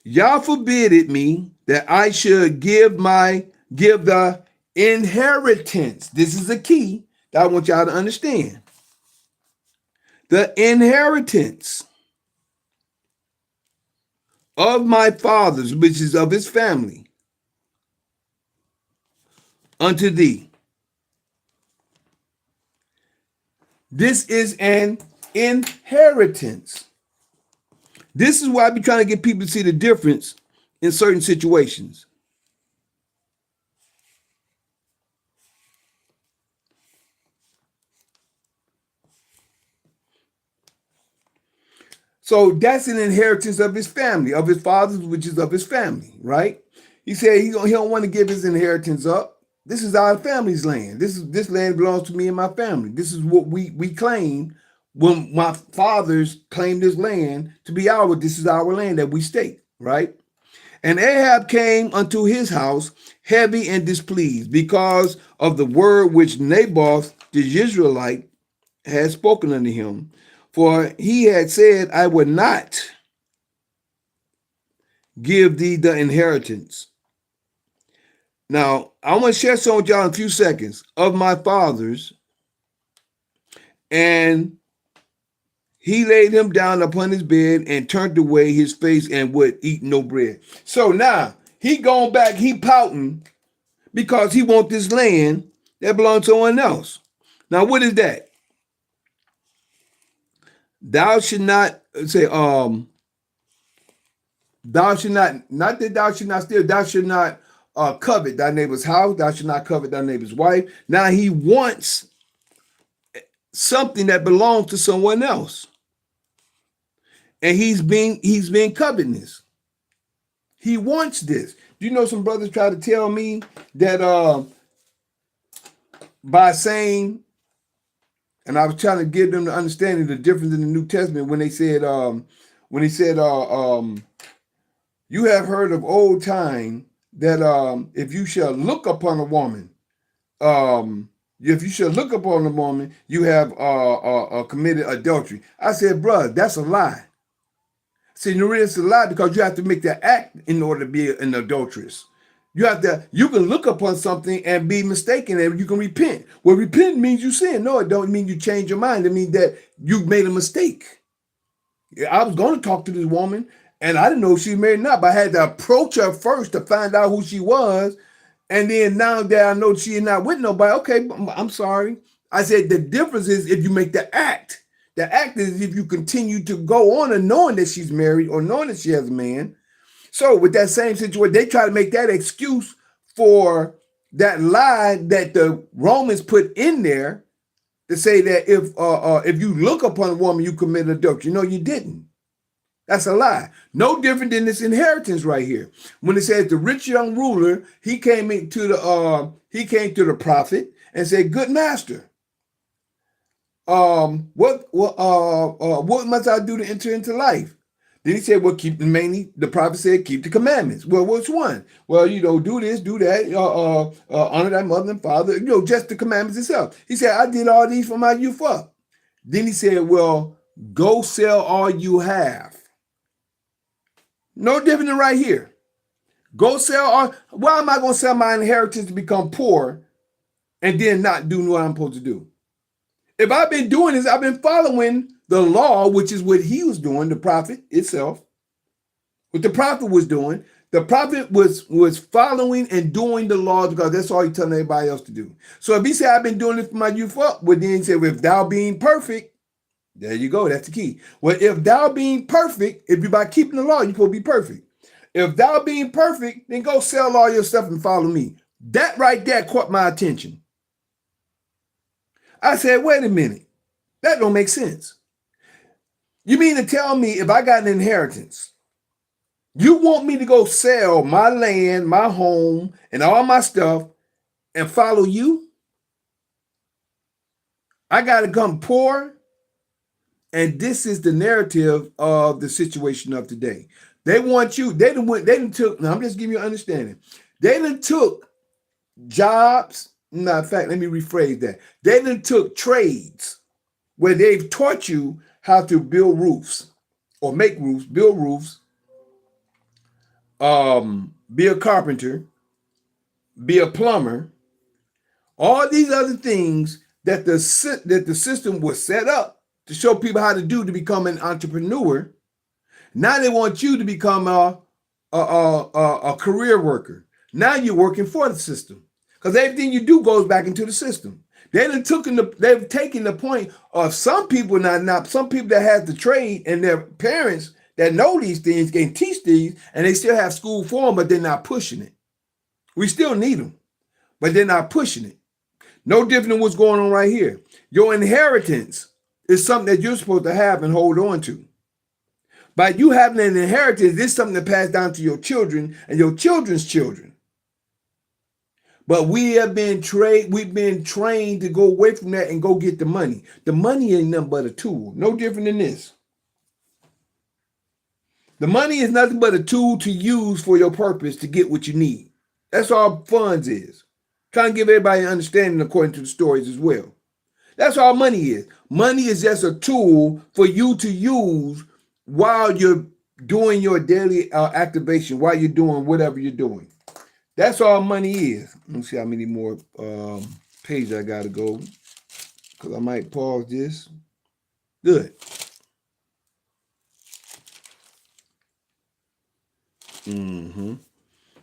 Yah forbid me that I should give the inheritance. This is the key that I want y'all to understand. The inheritance of my fathers, which is of his family, unto thee. This is an inheritance. This is why I be trying to get people to see the difference in certain situations. So that's an inheritance of his family, of his father's, which is of his family, right? He said he don't want to give his inheritance up. This is our family's land. This land belongs to me and my family. This is what we claim when my fathers claimed this land to be ours. This is our land that we stake, right? And Ahab came unto his house heavy and displeased because of the word which Naboth the Israelite had spoken unto him. For he had said, I would not give thee the inheritance. Now, I want to share some with y'all in a few seconds of my fathers. And he laid him down upon his bed and turned away his face and would eat no bread. So now he going back, he pouting because he want this land that belongs to someone else. Now, what is that? Thou should not say, thou should not that thou should not steal, thou should not covet thy neighbor's house, thou should not covet thy neighbor's wife. Now he wants something that belongs to someone else. And he's being covetous. He wants this. You know, some brothers try to tell me that by saying, and I was trying to give them the understanding the difference in the New Testament when they said, you have heard of old time that if you shall look upon a woman, if you shall look upon a woman, you have committed adultery. I said, bruh, that's a lie. See, no, it's a lie because you have to make that act in order to be an adulteress. You can look upon something and be mistaken and you can repent. Well, repent means you sin. No, it don't mean you change your mind. It means that you made a mistake. I was going to talk to this woman and I didn't know if she was married or not, but I had to approach her first to find out who she was. And then now that I know she is not with nobody, okay, I'm sorry. I said the difference is if you make the act. The act is if you continue to go on and knowing that she's married or knowing that she has a man. So with that same situation, they try to make that excuse for that lie that the Romans put in there to say that if you look upon a woman, you committed adultery. No, you didn't. That's a lie. No different than this inheritance right here. When it says the rich young ruler, he came to the prophet and said, "Good master, what must I do to enter into life?" Then he said, well, the prophet said, keep the commandments. Well, which one? Well, do this, do that, honor thy mother and father, just the commandments itself. He said, I did all these from my youth up. Then he said, well, go sell all you have. No different than right here. Go sell all. Why am I going to sell my inheritance to become poor and then not do what I'm supposed to do? If I've been doing this, I've been following the law, which is what he was doing, the prophet itself. What the prophet was doing, the prophet was following and doing the law because that's all he's telling everybody else to do. So if he said, I've been doing this from my youth up, well, then he said, well, if thou being perfect, there you go, that's the key. Well, if thou being perfect, if you're by keeping the law, you're supposed to be perfect. If thou being perfect, then go sell all your stuff and follow me. That right there caught my attention. I said, wait a minute, that don't make sense. You mean to tell me if I got an inheritance, you want me to go sell my land, my home, and all my stuff and follow you? I got to come poor? And this is the narrative of the situation of today. They want you, they done took, now I'm just giving you an understanding. They done took jobs. No, in fact, let me rephrase that. They done took trades where they've taught you how to build roofs or make roofs, build roofs, be a carpenter, be a plumber, all these other things that the system was set up to show people how to do to become an entrepreneur. Now they want you to become a career worker. Now you're working for the system because everything you do goes back into the system. They've taken the point of some people, not some people that had the trade and their parents that know these things can teach these, and they still have school for them, but they're not pushing it. We still need them, but they're not pushing it. No different than what's going on right here. Your inheritance is something that you're supposed to have and hold on to. By you having an inheritance, this is something to pass down to your children and your children's children. But we've been trained to go away from that and go get the money. The money ain't nothing but a tool. No different than this. The money is nothing but a tool to use for your purpose to get what you need. That's all funds is. Trying to give everybody an understanding according to the stories as well. That's all money is. Money is just a tool for you to use while you're doing your daily activation, while you're doing whatever you're doing. That's all money is. Let me see how many more pages I got to go, because I might pause this. Good.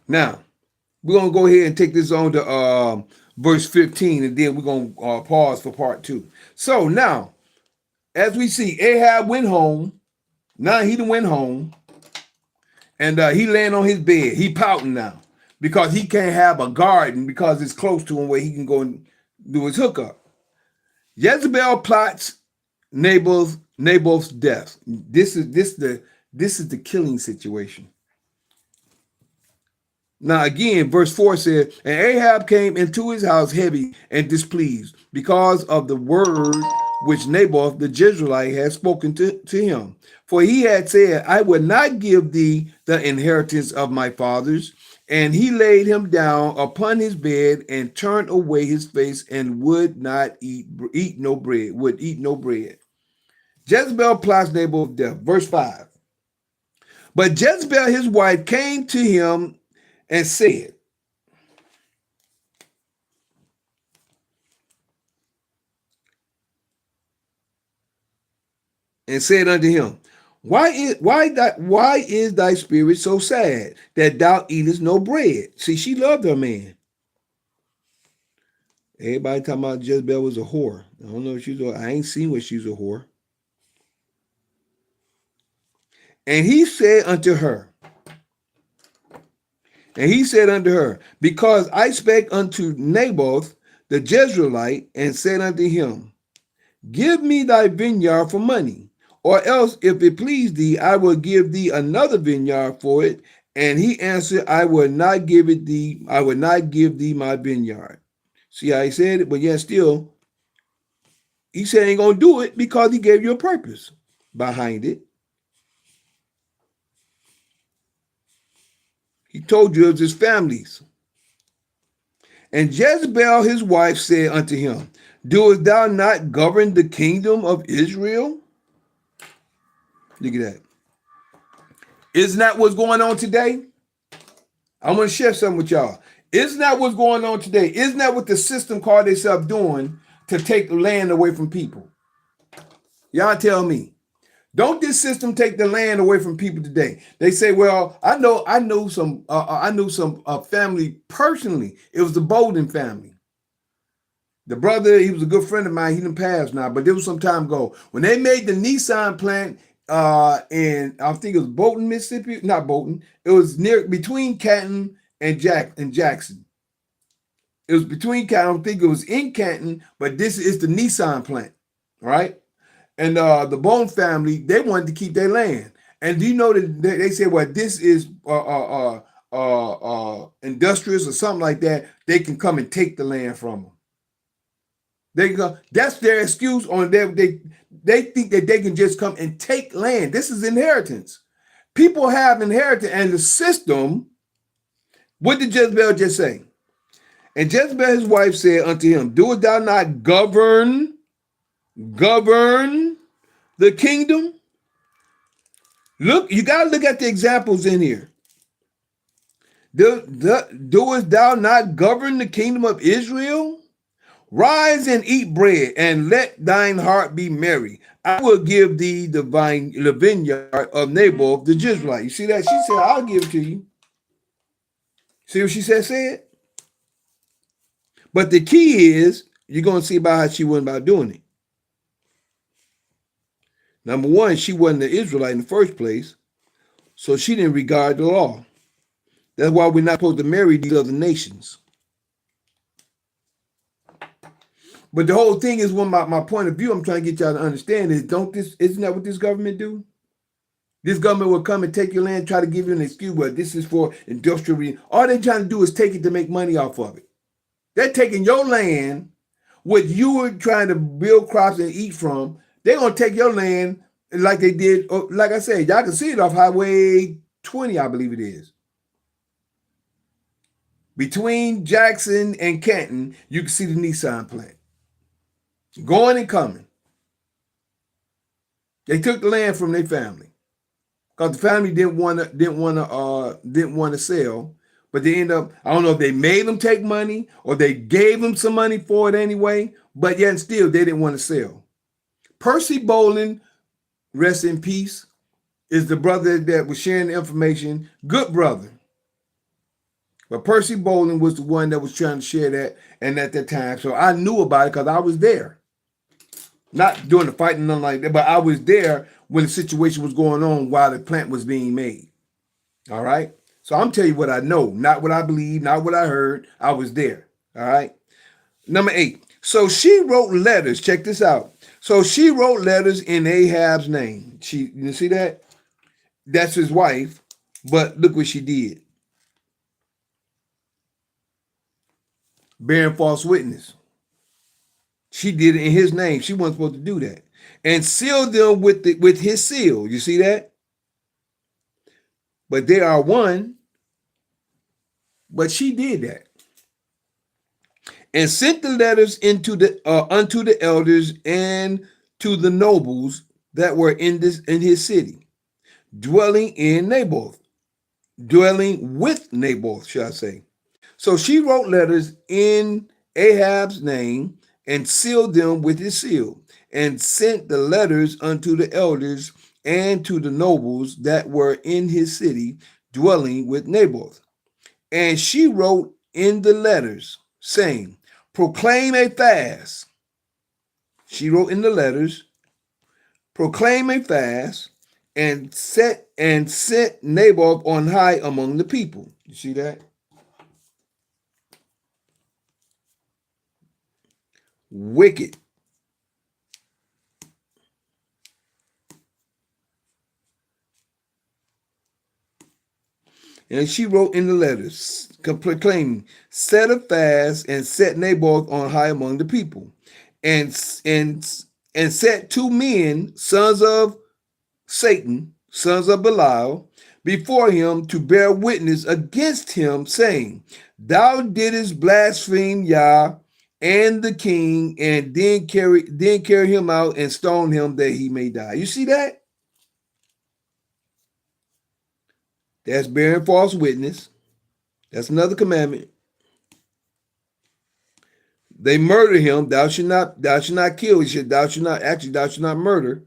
Now, we're going to go ahead and take this on to verse 15, and then we're going to pause for part 2. So now, as we see, Ahab went home. Now he done went home, and he laying on his bed. He pouting now because he can't have a garden because it's close to him where he can go and do his hookup. Jezebel plots Naboth's death. This is the killing situation. Now again, verse 4 says, and Ahab came into his house heavy and displeased because of the word which Naboth the Jezreelite had spoken to him. For he had said, I will not give thee the inheritance of my fathers. And he laid him down upon his bed and turned away his face and would not eat no bread. Jezebel plots Naboth's death. Verse 5. But Jezebel his wife came to him and said, unto him, why is thy spirit so sad that thou eatest no bread? See, she loved her man. Everybody talking about Jezebel was a whore. I don't know if she's I ain't seen what she's a whore. And he said unto her, because I spake unto Naboth the Jezreelite, and said unto him, give me thy vineyard for money, or else, if it please thee, I will give thee another vineyard for it. And he answered, I will not give thee my vineyard. See how he said it? But yet still, he said he ain't gonna do it because he gave you a purpose behind it. He told you it was his family's. And Jezebel his wife said unto him, doest thou not govern the kingdom of Israel? Look at that. Isn't that what's going on today? I'm going to share something with y'all. Isn't that what's going on today? Isn't that what the system called itself doing to take the land away from people? Y'all tell me. Don't this system take the land away from people today? They say, well, I knew some family personally. It was the Bolden family. The brother, he was a good friend of mine. He done passed now, but there was some time ago when they made the Nissan plant in, I think it was Bolton, Mississippi. Not Bolton. It was between Canton and Jackson. It was between Canton. I don't think it was in Canton, but this is the Nissan plant, right? And the Bone family, they wanted to keep their land. And do you know that they said, well, this is industrious or something like that. They can come and take the land from them. They go. That's their excuse on them. They think that they can just come and take land. This is inheritance. People have inheritance, and the system. What did Jezebel just say? And Jezebel his wife said unto him, doest thou not govern the kingdom? Look, you got to look at the examples in here. Doest thou not govern the kingdom of Israel? Rise and eat bread, and let thine heart be merry. I will give thee the vineyard of Naboth the Jezreelite. You see that? She said, I'll give it to you. See what she said? But the key is, you're going to see about how she went about doing it. Number one, she wasn't an Israelite in the first place. So she didn't regard the law. That's why we're not supposed to marry these other nations. But the whole thing is, my point of view I'm trying to get y'all to understand is, isn't that what this government do? This government will come and take your land, try to give you an excuse, well, this is for industrial. All they're trying to do is take it to make money off of it. They're taking your land, what you were trying to build crops and eat from. They're going to take your land like they did, like I said, y'all can see it off Highway 20, I believe it is. Between Jackson and Canton, you can see the Nissan plant. Going and coming. They took the land from their family. Because the family didn't want to sell, but they end up, I don't know if they made them take money or they gave them some money for it anyway, but yet still they didn't want to sell. Percy Bolin, rest in peace, is the brother that was sharing the information. Good brother. But Percy Bolin was the one that was trying to share that, and at that time, so I knew about it because I was there. Not doing the fighting, nothing like that, but I was there when the situation was going on while the plant was being made. All right? So I'm telling you what I know, not what I believe, not what I heard. I was there. All right? Number 8. So she wrote letters. Check this out. So she wrote letters in Ahab's name. You see that? That's his wife. But look what she did. Bearing false witness. She did it in his name. She wasn't supposed to do that. And sealed them with his seal. You see that? But they are one. But she did that. And sent the letters unto the elders and to the nobles that were in his city, dwelling with Naboth, shall I say. So she wrote letters in Ahab's name and sealed them with his seal, and sent the letters unto the elders and to the nobles that were in his city, dwelling with Naboth. And she wrote in the letters, saying, proclaim a fast. She wrote in the letters, proclaim a fast, and set Naboth on high among the people. You see that? Wicked. And she wrote in the letters, proclaiming, set a fast and set Naboth on high among the people, and set 2 men, sons of Satan, sons of Belial, before him to bear witness against him, saying, thou didst blaspheme Yah and the king, and then carry him out and stone him that he may die. You see that? That's bearing false witness. That's another commandment. They murder him. Thou should not kill. He said, thou should not murder.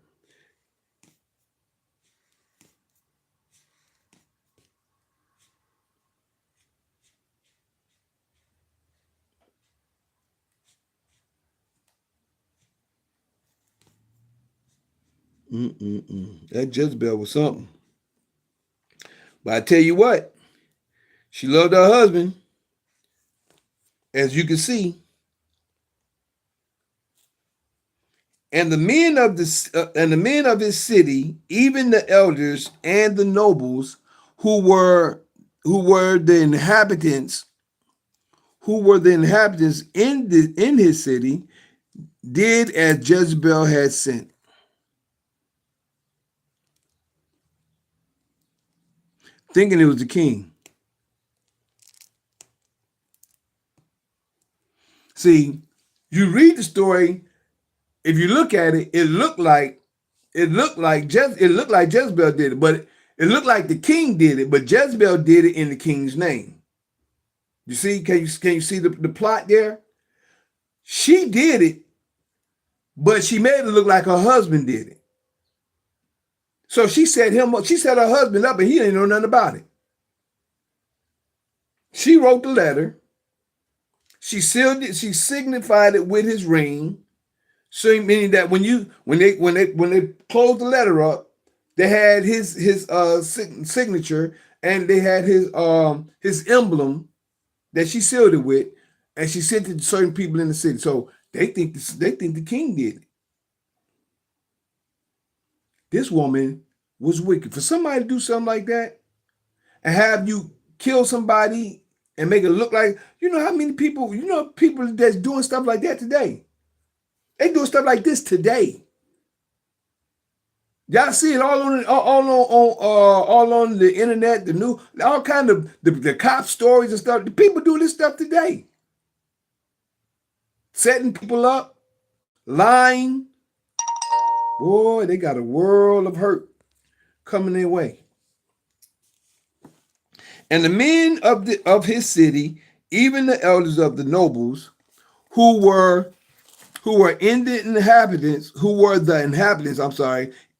That Jezebel was something. But I tell you what, she loved her husband, as you can see. And the men of his city, even the elders and the nobles, who were the inhabitants in his city, did as Jezebel had sent. Thinking it was the king. See, you read the story. If you look at it, it looked like Jezebel did it, but it looked like the king did it, but Jezebel did it in the king's name. You see? Can you see the plot there? She did it, but she made it look like her husband did it. So she set her husband up, and he didn't know nothing about it. She wrote the letter. She sealed it. She signified it with his ring. So meaning that when they closed the letter up, They had his signature, and they had his emblem that she sealed it with, and she sent it to certain people in the city. So they think the king did it. This woman was wicked. For somebody to do something like that and have you kill somebody and make it look like, you know how many people, people that's doing stuff like that today. They doing stuff like this today. Y'all see it all on the internet, the new, all kind of the cop stories and stuff. The people do this stuff today. Setting people up, lying. Boy, they got a world of hurt coming their way. And the men of his city, even the elders of the nobles, who were the inhabitants,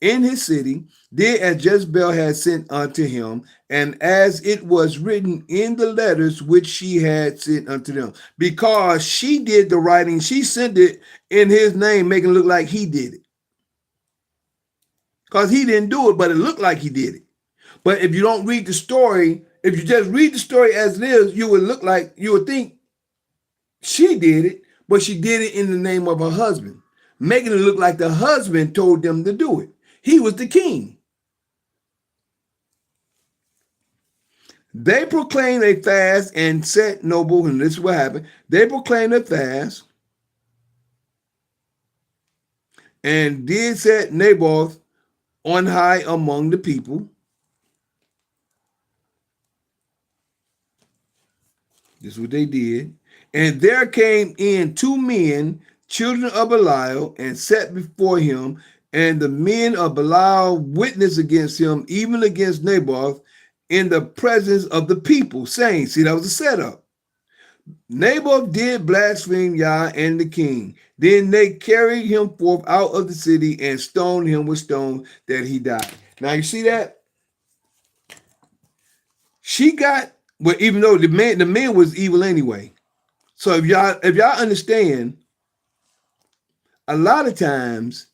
in his city, did as Jezebel had sent unto him, and as it was written in the letters which she had sent unto them. Because she did the writing, she sent it in his name, making it look like he did it. Because he didn't do it, but it looked like he did it. But if you don't read the story, if you just read the story as it is, you would think she did it, but she did it in the name of her husband, making it look like the husband told them to do it. He was the king. They proclaimed a fast and set noble, and this is what happened. They proclaimed a fast and did set Naboth on high among the people. This is what they did. And there came in 2 men, children of Belial, and sat before him. And the men of Belial witnessed against him, even against Naboth, in the presence of the people, saying, see, that was a setup. Naboth did blaspheme Yah and the king. Then they carried him forth out of the city and stoned him with stones that he died. Now you see that? She got, well, even though the man was evil anyway. So if y'all understand, a lot of times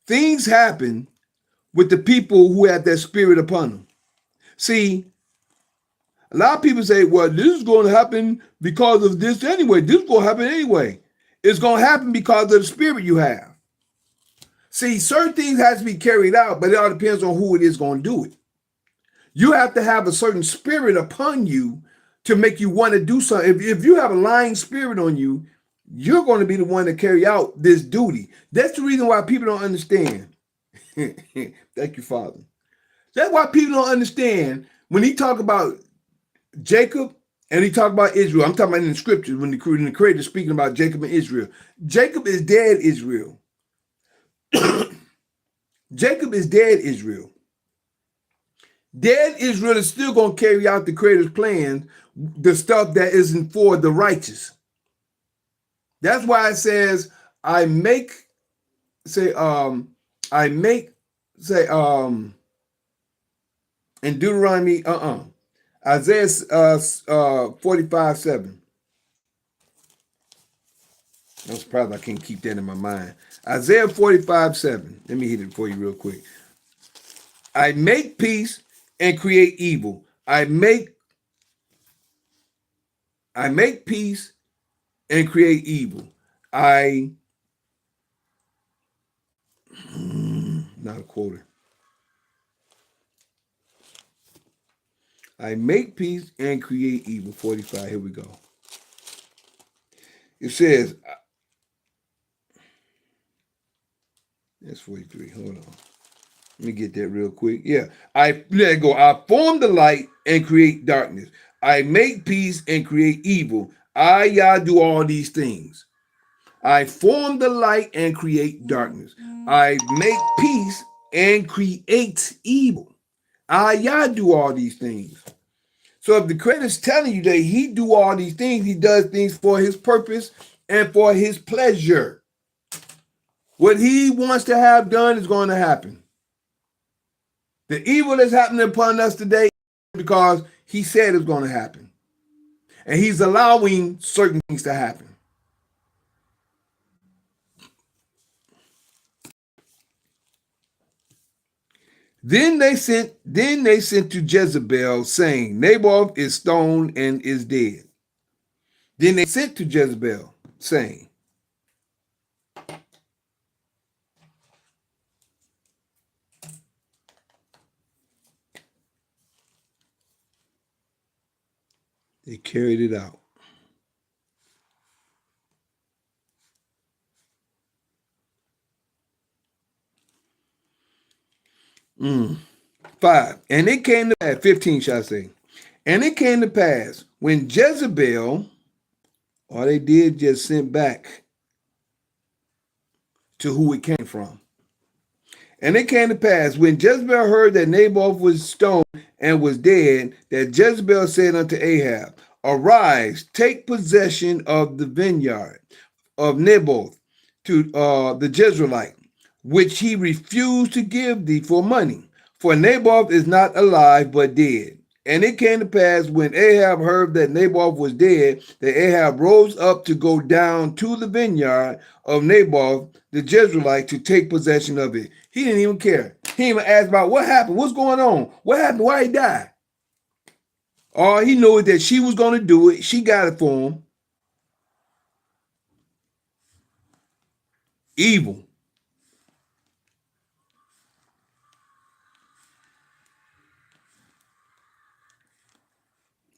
things happen with the people who have that spirit upon them. See, a lot of people say, well, this is going to happen because of this anyway. This is going to happen anyway. It's going to happen because of the spirit you have. See, certain things has to be carried out, but it all depends on who it is going to do it. You have to have a certain spirit upon you to make you want to do something. If you have a lying spirit on you, you're going to be the one to carry out this duty. That's the reason why people don't understand. Thank you, Father. That's why people don't understand when he talk about Jacob and he talk about Israel. I'm talking about in the scriptures when the Creator is speaking about Jacob and Israel. Jacob is dead, Israel. Jacob is dead, Israel. Dead Israel is still going to carry out the Creator's plan, the stuff that isn't for the righteous. That's why it says, in Deuteronomy, Isaiah 45:7. I'm surprised I can't keep that in my mind. Isaiah 45:7. Let me hit it for you real quick. I make peace and create evil. I make peace and create evil. Not a quoter. I make peace and create evil. 45. Here we go. It says, that's 43. Hold on. Let me get that real quick. Yeah. Let it go. I form the light and create darkness. I make peace and create evil. Yah, do all these things. I form the light and create darkness. I make peace and create evil. Yah, do all these things. So if the Creator's telling you that he do all these things, he does things for his purpose and for his pleasure. What he wants to have done is going to happen. The evil that's happening upon us today because he said it's going to happen. And he's allowing certain things to happen. Then they sent to Jezebel, saying, Naboth is stoned and is dead. Then they sent to Jezebel, saying, they carried it out. Mm. 5. And it came to pass, 15 shall I say. And it came to pass when Jezebel, all they did just sent back to who it came from. And it came to pass when Jezebel heard that Naboth was stoned and was dead, that Jezebel said unto Ahab, Arise, take possession of the vineyard of Naboth to the Jezreelite, which he refused to give thee for money. For Naboth is not alive, but dead. And it came to pass when Ahab heard that Naboth was dead, that Ahab rose up to go down to the vineyard of Naboth the Jezreelite to take possession of it. He didn't even care. He didn't even ask about what happened, what's going on, what happened, why he died. All he knew is that she was going to do it. She got it for him. Evil.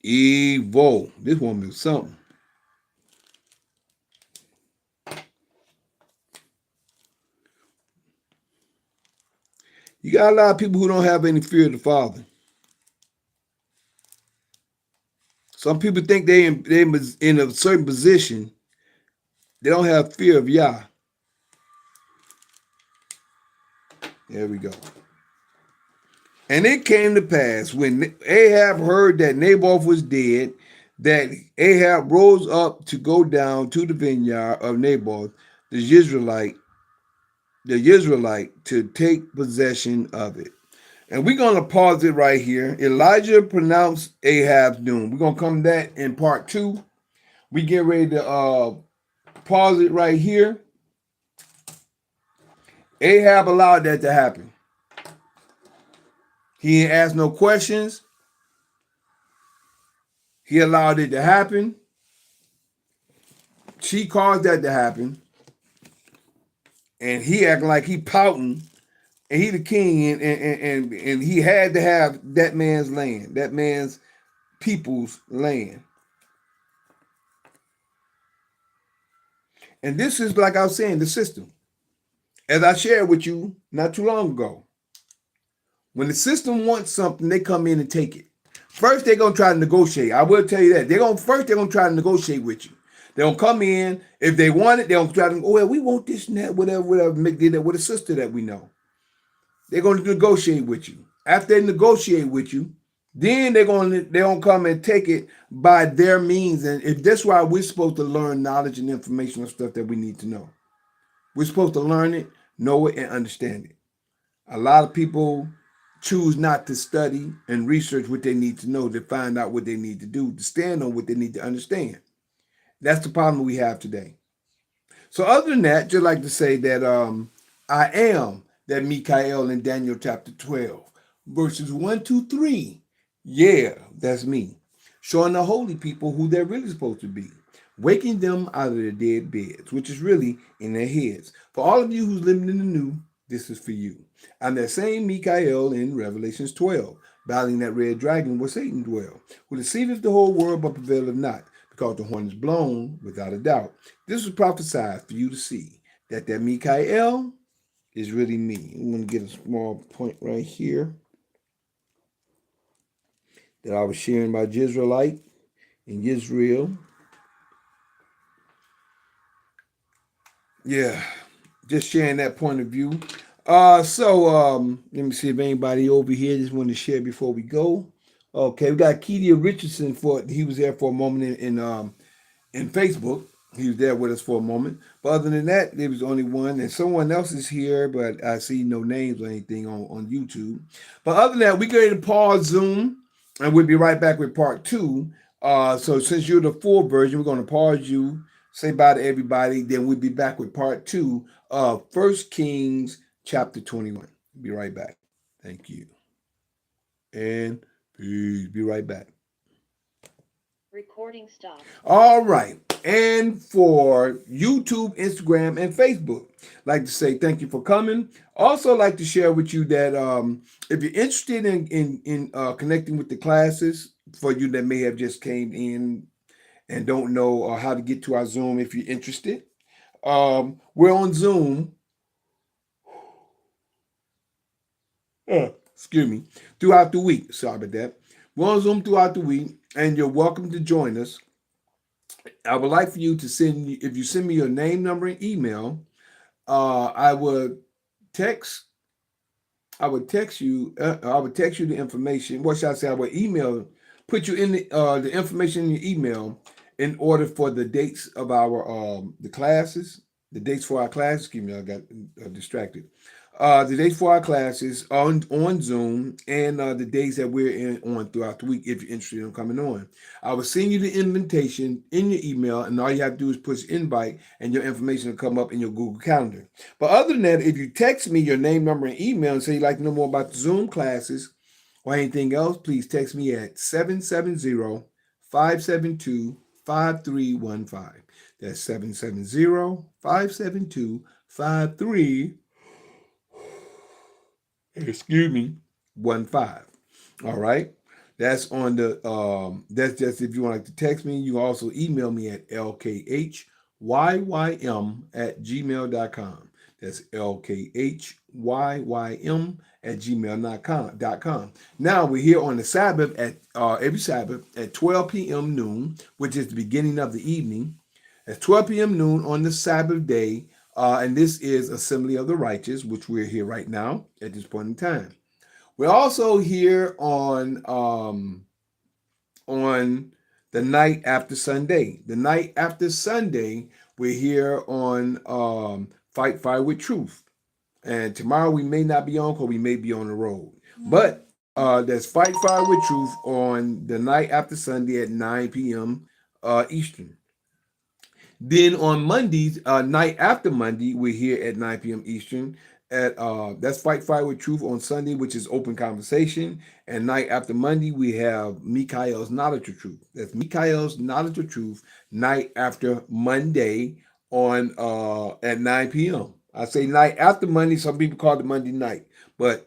Evil. This woman is something. You got a lot of people who don't have any fear of the Father. Some people think they in a certain position. They don't have fear of Yah. There we go. And it came to pass when Ahab heard that Naboth was dead, that Ahab rose up to go down to the vineyard of Naboth, the Israelite, to take possession of it. And we're going to pause it right here. Elijah pronounced Ahab's doom. We're going to come to that in part 2. We get ready to pause it right here. Ahab allowed that to happen. He didn't ask no questions. He allowed it to happen. She caused that to happen. And he acting like he pouting. And he the king, and he had to have that man's land, that man's people's land. And this is, like I was saying, the system. As I shared with you not too long ago, when the system wants something, they come in and take it. First, they're going to try to negotiate. I will tell you that. They're going to try to negotiate with you. They're going to come in. If they want it, they're going to try to, oh, well, we want this and that, whatever. Did that with a sister that we know. They're going to negotiate with you. After they negotiate with you, then they're going to come and take it by their means. And if that's why we're supposed to learn knowledge and information and stuff that we need to know. We're supposed to learn it, know it, and understand it. A lot of people choose not to study and research what they need to know, to find out what they need to do, to stand on what they need to understand. That's the problem we have today. So other than that, just like to say that I am that Mikael in Daniel chapter 12, verses 1 to 3. Yeah, that's me. Showing the holy people who they're really supposed to be. Waking them out of their dead beds, which is really in their heads. For all of you who's living in the new, this is for you. I'm that same Mikael in Revelations 12, battling that red dragon where Satan dwell, who deceiveth the whole world but prevaileth not, because the horn is blown without a doubt. This was prophesied for you to see that Mikael is really me. I'm going to get a small point right here that I was sharing about Jezreelite in Israel. Yeah, just sharing that point of view. Let me see if anybody over here just want to share before we go. Okay, we got Kedia Richardson he was there for a moment in Facebook. He was there with us for a moment. But other than that, there was only one. And someone else is here, but I see no names or anything on YouTube. But other than that, we're going to pause Zoom, and we'll be right back with part 2. So since you're the full version, we're going to pause you, say bye to everybody. Then we'll be back with part 2 of 1 Kings chapter 21. Be right back. Thank you. And peace. Be right back.
Recording stopped.
All right. And for YouTube, Instagram, and Facebook, like to say thank you for coming. Also, like to share with you that if you're interested in connecting with the classes, for you that may have just came in and don't know how to get to our Zoom, if you're interested, we're on Zoom. Excuse me, throughout the week. Sorry about that. We're on Zoom throughout the week, and you're welcome to join us. I would like for you to send, if you send me your name, number, and email, I would text. I would text you. I would text you the information. What should I say? I would email, put you in the information in your email in order for the dates of our the classes, the dates for our classes. Excuse me, I got distracted. The dates for our classes on Zoom and the days that we're in on throughout the week. If you're interested in coming on, I will send you the invitation in your email, and all you have to do is push invite, and your information will come up in your Google Calendar. But other than that, if you text me your name, number, and email and say you'd like to know more about the Zoom classes or anything else, please text me at 770-572-5315. That's 770-572-5315. Excuse me, 15. All right. That's on the that's just if you want to text me. You can also email me at lkhyym at gmail.com. That's lkhyym at gmail.com. Now we're here on the Sabbath at every Sabbath at 12 p.m. noon, which is the beginning of the evening. At 12 p.m. noon on the Sabbath day, and this is Assembly of the Righteous, which we're here right now at this point in time. We're also here on the night after Sunday. The night after Sunday, we're here on Fight Fire with Truth. And tomorrow we may not be on because we may be on the road. But there's Fight Fire with Truth on the night after Sunday at 9 p.m. Eastern. Then on Mondays, night after Monday, we're here at 9 p.m. Eastern. At that's Fight Fire with Truth on Sunday, which is open conversation. And night after Monday, we have Mikael's Knowledge of Truth. That's Mikael's Knowledge of Truth, night after Monday on at 9 p.m. I say night after Monday. Some people call it Monday night, but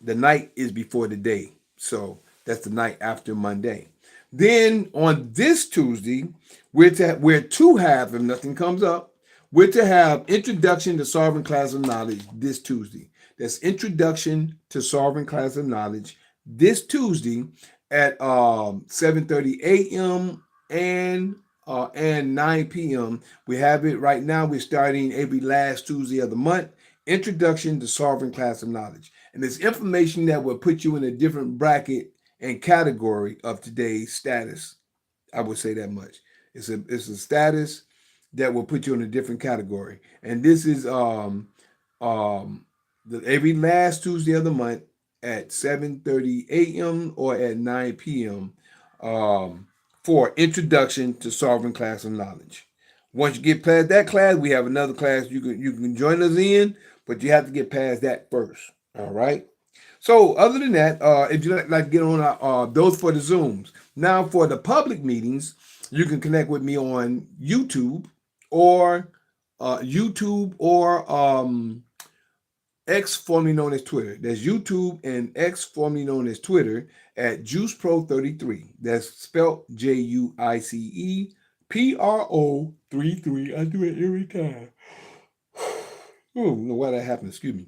the night is before the day. So that's the night after Monday. Then on this Tuesday, we're to have, if nothing comes up, we're to have Introduction to Sovereign Class of Knowledge this Tuesday. That's Introduction to Sovereign Class of Knowledge this Tuesday at 7:30 a.m. and 9 p.m. We have it right now. We're starting every last Tuesday of the month. Introduction to Sovereign Class of Knowledge. And it's information that will put you in a different bracket and category of today's status. I would say that much. It's a status that will put you in a different category. And this is every last Tuesday of the month at 7:30 a.m. or at 9 p.m. For Introduction to Sovereign Class of Knowledge. Once you get past that class, we have another class you can join us in, but you have to get past that first. All right. So other than that, if you like to get on those for the Zooms. Now for the public meetings, you can connect with me on or YouTube or X, formerly known as Twitter. There's YouTube and X, formerly known as Twitter, at JuicePro33. That's spelled JuicePro33. I do it every time. Oh, I don't know why that happened. Excuse me.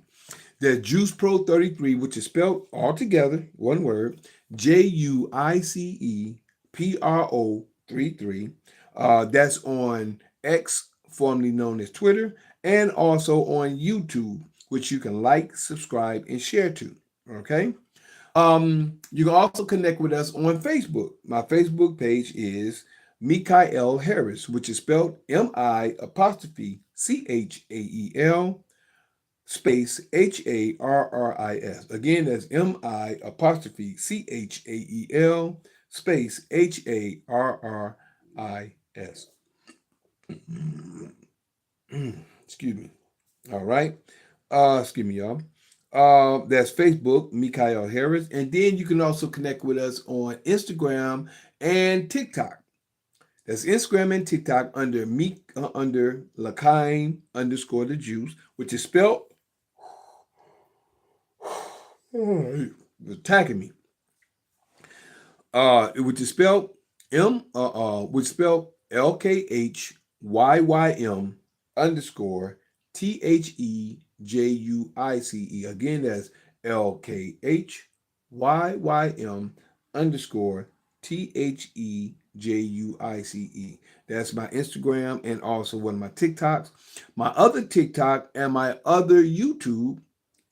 There's JuicePro33, which is spelled all together, one word, JuicePro33. That's on X, formerly known as Twitter, and also on YouTube, which you can like, subscribe, and share to. Okay. You can also connect with us on Facebook. My Facebook page is Mikael Harris, which is spelled MI apostrophe CHAEL space HARRIS. Again, that's MI apostrophe CHAEL space HARRIS. Excuse me. All right. Excuse me, y'all. That's Facebook, Mikael Harris. And then you can also connect with us on Instagram and TikTok. That's Instagram and TikTok under under Lakaim underscore the Juice, which is spelled attacking me. Which is spelled which is spelled LKHYYM underscore THEJUICE. Again, that's LKHYYM underscore THEJUICE. That's my Instagram and also one of my TikToks. My other TikTok and my other YouTube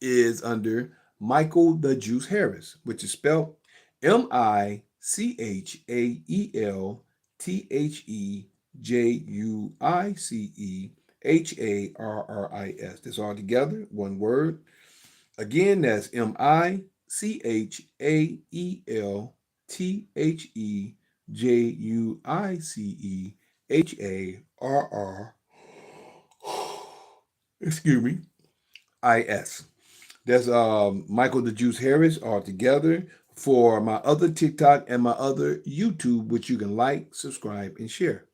is under Michael the Juice Harris, which is spelled MICHAELTHEJUICEHARRIS. That's all together, one word. Again, that's MICHAELTHEJUICEHARR. Excuse me. IS. That's Michael the Juice Harris all together for my other TikTok and my other YouTube, which you can like, subscribe, and share.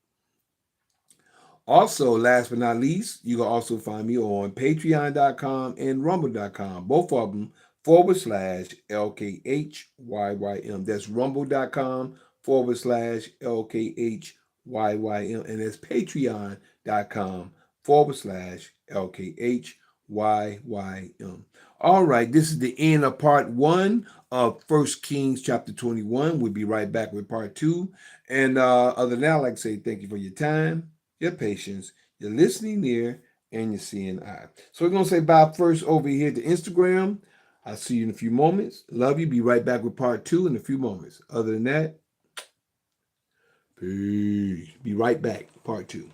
Also, last but not least, you can also find me on patreon.com and rumble.com, both of them /LKHYYM. That's rumble.com /LKHYYM, and that's patreon.com /LKHYYM. All right, this is the end of part 1 of 1 Kings chapter 21. We'll be right back with part 2. And other than that, I'd like to say thank you for your time, your patience, your listening ear, and your seeing eye. So we're going to say bye first over here to Instagram. I'll see you in a few moments. Love you. Be right back with part 2 in a few moments. Other than that, peace. Be right back, part 2.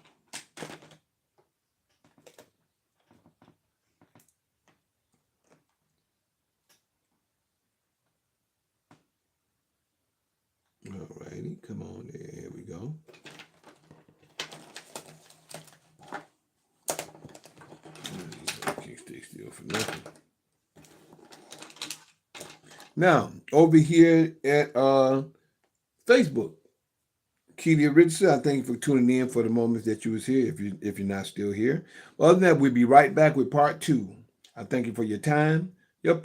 All righty, come on there. Here we go. Can't stay still for nothing. Now, over here at Facebook, Kelia Richardson, I thank you for tuning in for the moments that you was here, if you're not still here. Well, other than that, we'll be right back with part 2. I thank you for your time, your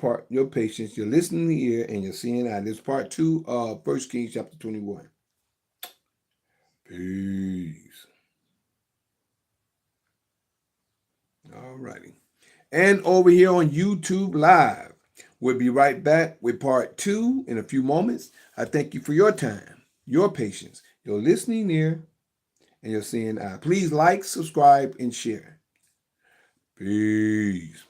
patience, your listening ear, and your seeing eye. This is part 2 of 1 Kings chapter 21. Peace. All righty. And over here on YouTube Live, we'll be right back with part 2 in a few moments. I thank you for your time, your patience, your listening ear, and your seeing eye. Please like, subscribe, and share. Peace.